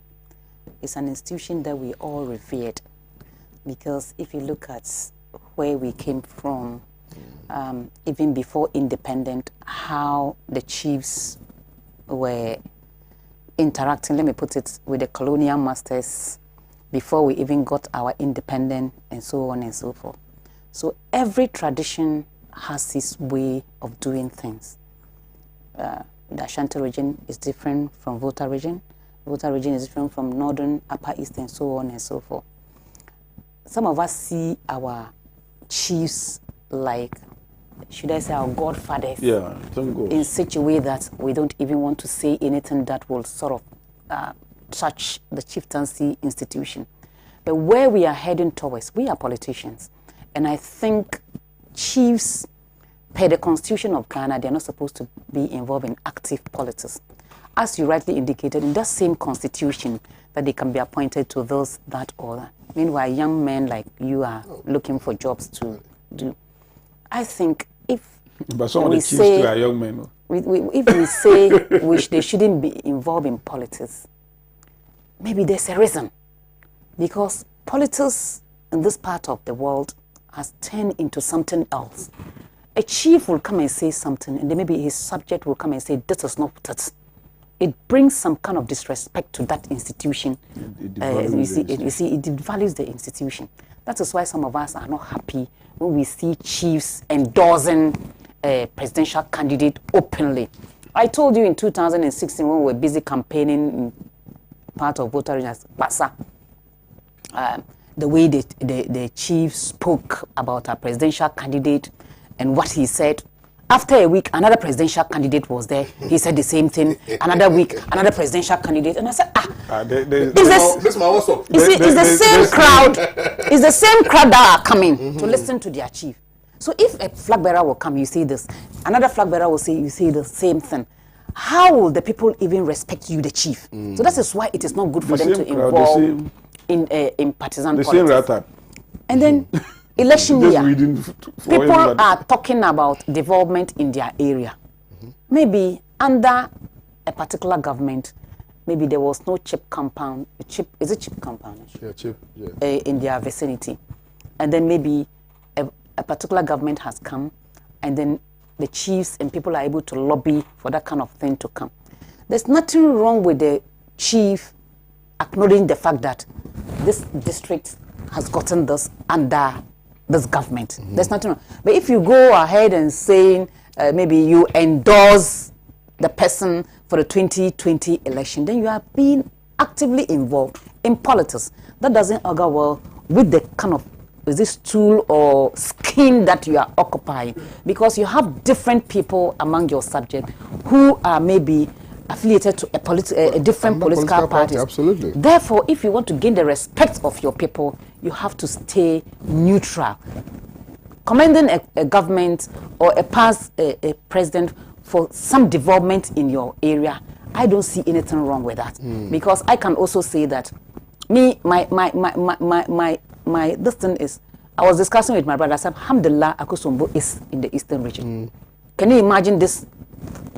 is an institution that we all revered, because if you look at where we came from, even before independent, how the chiefs were interacting, let me put it, with the colonial masters before we even got our independence, and so on and so forth. So every tradition has its way of doing things. The Ashanti region is different from Volta region. Volta region is different from Northern, Upper East, and so on and so forth. Some of us see our chiefs like, should I say, our godfathers, in such a way that we don't even want to say anything that will sort of touch the chieftaincy institution. But where we are heading towards, we are politicians, and I think chiefs, per the constitution of Ghana, they're not supposed to be involved in active politics. As you rightly indicated, in that same constitution, that they can be appointed to those, that, or that. Meanwhile, young men like you are looking for jobs to do. I think if but some of the chiefs still are young men. If we say they shouldn't be involved in politics, maybe there's a reason. Because politics in this part of the world has turned into something else. A chief will come and say something, and then maybe his subject will come and say, this is not it. it brings some kind of disrespect to that institution. It You see, it devalues the institution. That is why some of us are not happy when we see chiefs endorsing a presidential candidate openly. I told you in 2016 when we were busy campaigning in part of voter regions, Basa, the way the chief spoke about our presidential candidate and what he said. After a week, another presidential candidate was there. He said the same thing. Another week, another presidential candidate. And I said, This man also. it's the same crowd. It's the same crowd that are coming to listen to their chief. So if a flag bearer will come, you say this. Another flag bearer will say, you say the same thing. How will the people even respect you, the chief? So that is why it is not good for them to involve in partisan politics. The same rata. And then election year, people everybody. are talking about development in their area. Maybe under a particular government, maybe there was no chip compound. Is it chip compound? Yeah, chip. Yeah. In their vicinity, and then maybe a particular government has come, and then the chiefs and people are able to lobby for that kind of thing to come. There's nothing wrong with the chief acknowledging the fact that this district has gotten this under this government. There's nothing wrong. But if you go ahead and saying maybe you endorse the person for the 2020 election, then you are being actively involved in politics. That doesn't augur well with the kind of this tool or scheme that you are occupying, because you have different people among your subjects who are maybe affiliated to a different political party. Absolutely. Therefore, if you want to gain the respect of your people, you have to stay neutral. Commending a government or a past president for some development in your area, I don't see anything wrong with that. Because I can also say that this thing is, I was discussing with my brother, I said, Alhamdulillah, Akosombo is in the eastern region. Can you imagine this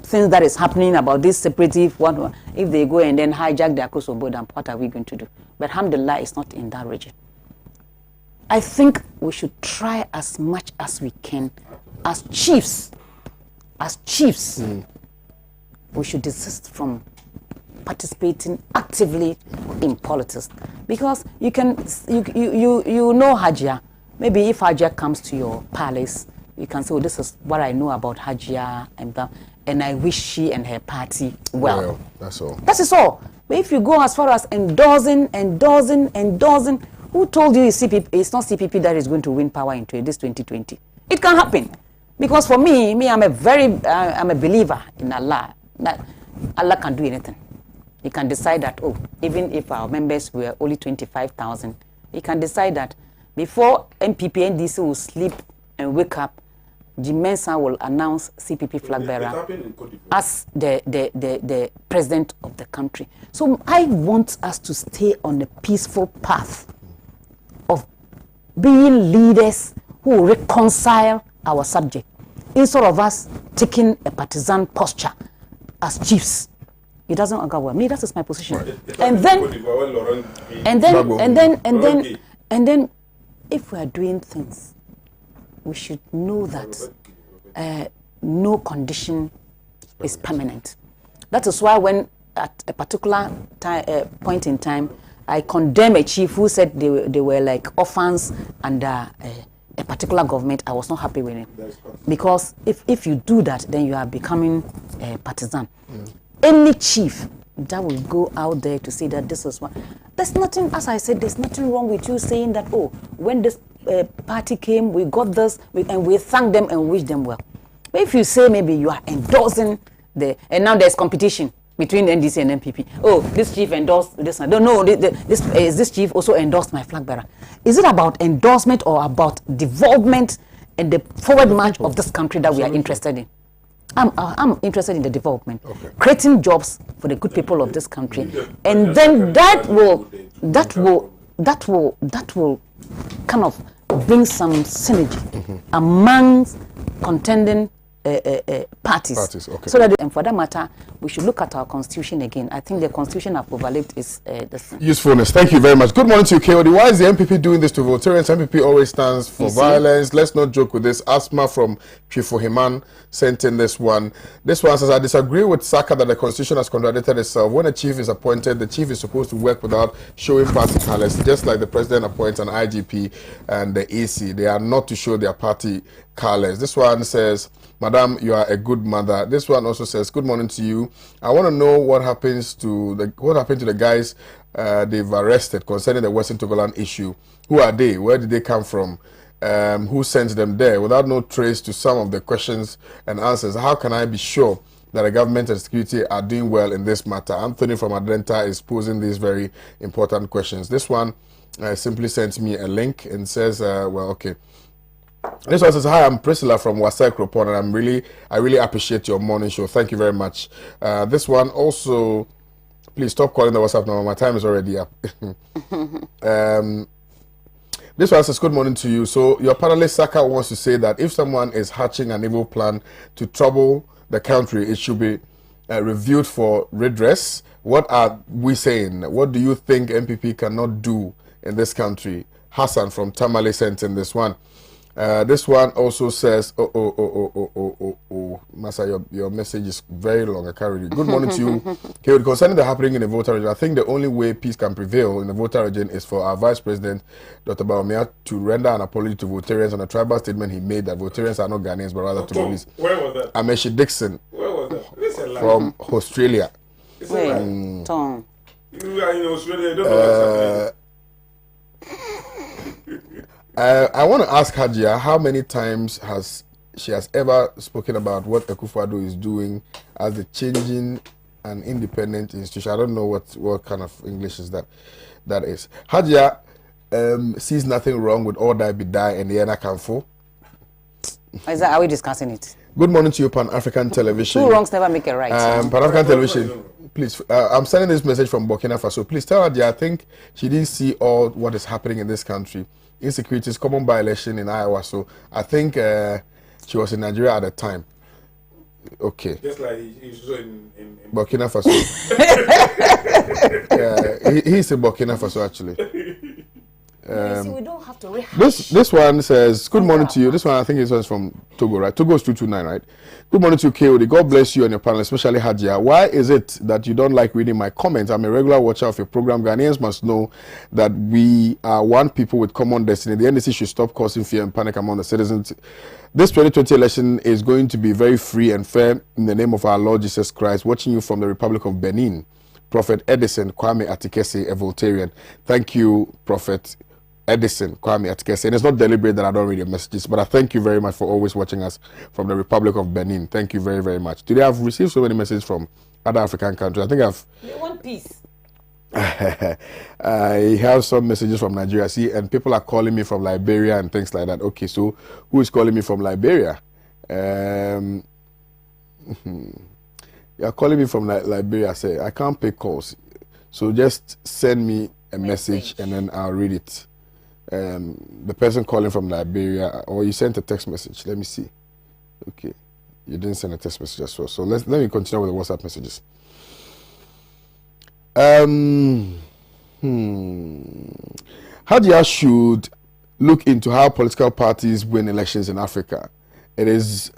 things that is happening about this separative one? If they go and then hijack the Akosombo, then what are we going to do? But Alhamdulillah, it's not in that region. I think we should try as much as we can as chiefs. We should desist from participating actively in politics, because you know Hajia. Maybe if Hajia comes to your palace, you can say, oh, this is what I know about Hajia and I wish she and her party well. That's all. That is all. But if you go as far as endorsing, who told you it's not CPP that is going to win power in this 2020? It can happen. Because for me, I'm a believer in Allah. That Allah can do anything. He can decide that, oh, even if our members were only 25,000, he can decide that before MPP and DC will sleep and wake up, Jimensa will announce CPP flag bearer as the president of the country. So I want us to stay on a peaceful path of being leaders who will reconcile our subject, instead of us taking a partisan posture as chiefs. It doesn't augur well. Me, that is my position. And then, if we are doing things, we should know that no condition is permanent. That is why when at a particular point in time, I condemn a chief who said they were like orphans under a particular government, I was not happy with it. Because if you do that, then you are becoming a partisan. Any chief that will go out there to say that this is what, there's nothing, as I said, there's nothing wrong with you saying that, oh, when this party came, we got this, and we thank them and wish them well. But if you say maybe you are endorsing and now there's competition between NDC and MPP. Oh, this chief endorsed this one. No, this chief also endorsed my flag bearer. Is it about endorsement or about development and the forward march of this country that we are interested in? I'm interested in the development, creating jobs for the good people of this country, and then that will kind of bring some synergy among contending parties. Okay. So that, and for that matter, we should look at our constitution again. I think the constitution I've overlooked is the usefulness. Thank you very much. Good morning to you, KOD. Why is the MPP doing this to Voltarians? MPP always stands for violence. Let's not joke with this. Asma from Chifohiman sent in this one. This one says, I disagree with Saka that the constitution has contradicted itself. When a chief is appointed, the chief is supposed to work without showing party colors, just like the president appoints an IGP and the EC. They are not to show their party colors. This one says, Madam, you are a good mother. This one also says, good morning to you. I want to know what happened to the guys they've arrested concerning the Western Togoland issue. Who are they? Where did they come from? Who sent them there? Without no trace to some of the questions and answers, how can I be sure that the government and security are doing well in this matter? Anthony from Atlanta is posing these very important questions. This one simply sent me a link and says, well, okay. This one says, hi, I'm Priscilla from Wasai Kropon, and I really appreciate your morning show. Thank you very much. This one also, please stop calling the WhatsApp number. My time is already up. This one says, good morning to you. So your panelist Saka wants to say that if someone is hatching an evil plan to trouble the country, it should be reviewed for redress. What are we saying? What do you think MPP cannot do in this country? Hassan from Tamale sent in this one. This one also says, Masa, your message is very long. I can't read it. Good morning to you. Okay, concerning the happening in the voter region, I think the only way peace can prevail in the voter region is for our Vice President, Dr. Baumia, to render an apology to Votarians on a tribal statement he made that Votarians are not Ghanaians, but rather Togolese. Where was that? Ameshi Dixon. Where was that? Listen, from Australia. Tom. You are in Australia, you don't know what's happening. I want to ask Hajia how many times she has ever spoken about what Akufo-Addo is doing as the changing and independent institution. I don't know what kind of English is that is. Hajia sees nothing wrong with all that be die and the Ena Kanfo. Are we discussing it? Good morning to you, Pan-African Television. Two wrongs never make a right. Pan-African Television, please, I'm sending this message from Burkina Faso. Please tell Hajia, I think she didn't see all what is happening in this country. Insecurities, common by-election in Iowa. So I think she was in Nigeria at the time. Okay. Just like he's also in Burkina Faso. He's in Burkina Faso, actually. We don't have to rehash. This one says, good morning to you. This one, I think is from Togo, right? Togo is 229, right? Good morning to you, KOD. God bless you and your panel, especially Hajia. Why is it that you don't like reading my comments? I'm a regular watcher of your program. Ghanaians must know that we are one people with common destiny. The NDC should stop causing fear and panic among the citizens. This 2020 election is going to be very free and fair in the name of our Lord Jesus Christ. Watching you from the Republic of Benin, Prophet Edison Kwame Atikese, a Voltarian. Thank you, Prophet Edison Kwame Atikese. And it's not deliberate that I don't read your messages, but I thank you very much for always watching us from the Republic of Benin. Thank you very, very much. Today I've received so many messages from other African countries. I think You want peace? I have some messages from Nigeria. See, and people are calling me from Liberia and things like that. Okay, so who is calling me from Liberia? You're calling me from Liberia. Say I can't pay calls, so just send me a message and then I'll read it. The person calling from Liberia, or you sent a text message. Let me see. Okay, you didn't send a text message as well. So let me continue with the WhatsApp messages. Hajia should look into how political parties win elections in Africa. It is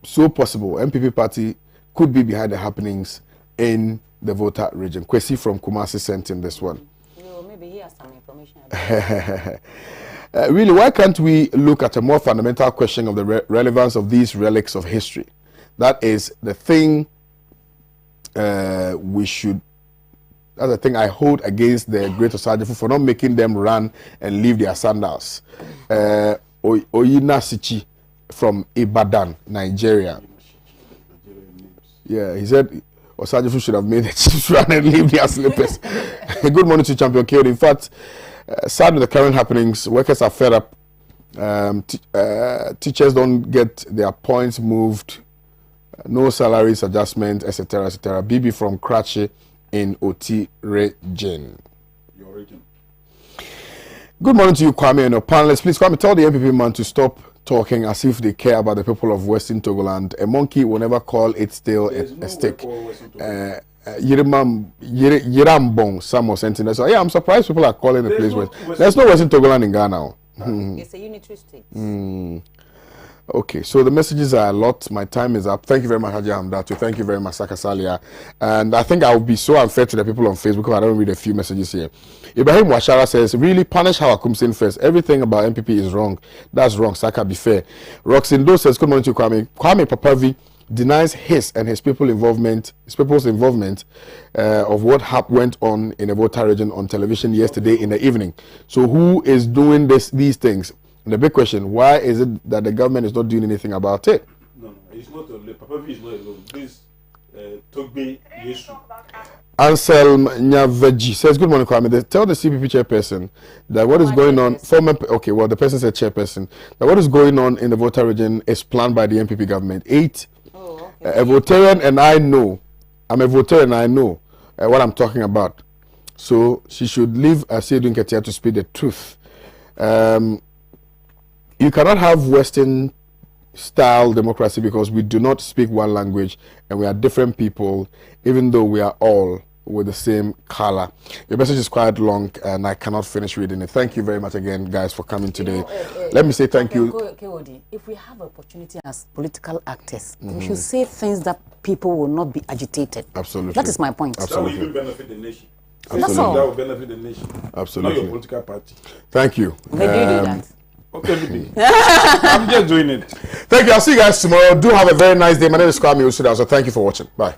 so possible MPP party could be behind the happenings in the voter region. Kwesi from Kumasi sent in this one. Maybe he has some information. Really, why can't we look at a more fundamental question of the relevance of these relics of history? That is the thing we should. That's the thing I hold against the Great Osagyefo for not making them run and leave their sandals. Oyina Sichi from Ibadan, Nigeria. Yeah, he said Osagyefo should have made the chiefs run and leave their slippers. Good morning to Champion KOD. In fact, sad with the current happenings, workers are fed up. Teachers don't get their points moved. No salaries adjustment, etc., etc. BB from Kratchi in Oti region. Your region. Good morning to you, Kwame, and your panelists. Please, Kwame, tell the MPP man to stop talking as if they care about the people of Western Togoland. A monkey will never call its tail a stick. Yirambong, some or something. So yeah, I'm surprised people are calling the place West. There's no Western Togoland in Ghana. It's a unitary state. Okay, so the messages are a lot. My time is up. Thank you very much, Haji Hamdatu. Thank you very much, Saka Salia. And I think I will be so unfair to the people on Facebook because I don't read a few messages here. Ibrahim Washara says, really punish Hawa Kumsin first. Everything about MPP is wrong. That's wrong. Saka, be fair. Roxindo says, good morning to Kwame. Kwame Papavi denies his and his people's involvement of what went on in the Volta region on television yesterday in the evening. So who is doing these things? And the big question, why is it that the government is not doing anything about it? No, it's not only. Papavi is not alone. This Togbe Yesu. Anselm Nyaveji says, good morning, Kwame. Tell the CPP chairperson that what is going on, the person said chairperson, that what is going on in the Volta region is planned by the MPP government. A Voltarian and I know, I'm a Voltarian and I know what I'm talking about. So she should leave Asiedun Ketia to speak the truth. You cannot have Western style democracy because we do not speak one language and we are different people, even though we are all with the same color. Your message is quite long and I cannot finish reading it. Thank you very much again, guys, for coming today. Let me say thank you. If we have opportunity as political actors, we should say things that people will not be agitated. Absolutely. That is my point. Absolutely. That will even benefit the nation. That's all. That will benefit the nation. Absolutely. Not your political party. Thank you. Maybe you do that. Okay, I'm just doing it. Thank you. I'll see you guys tomorrow. Do have a very nice day. My name is Kwame Owusu Danso. So thank you for watching. Bye.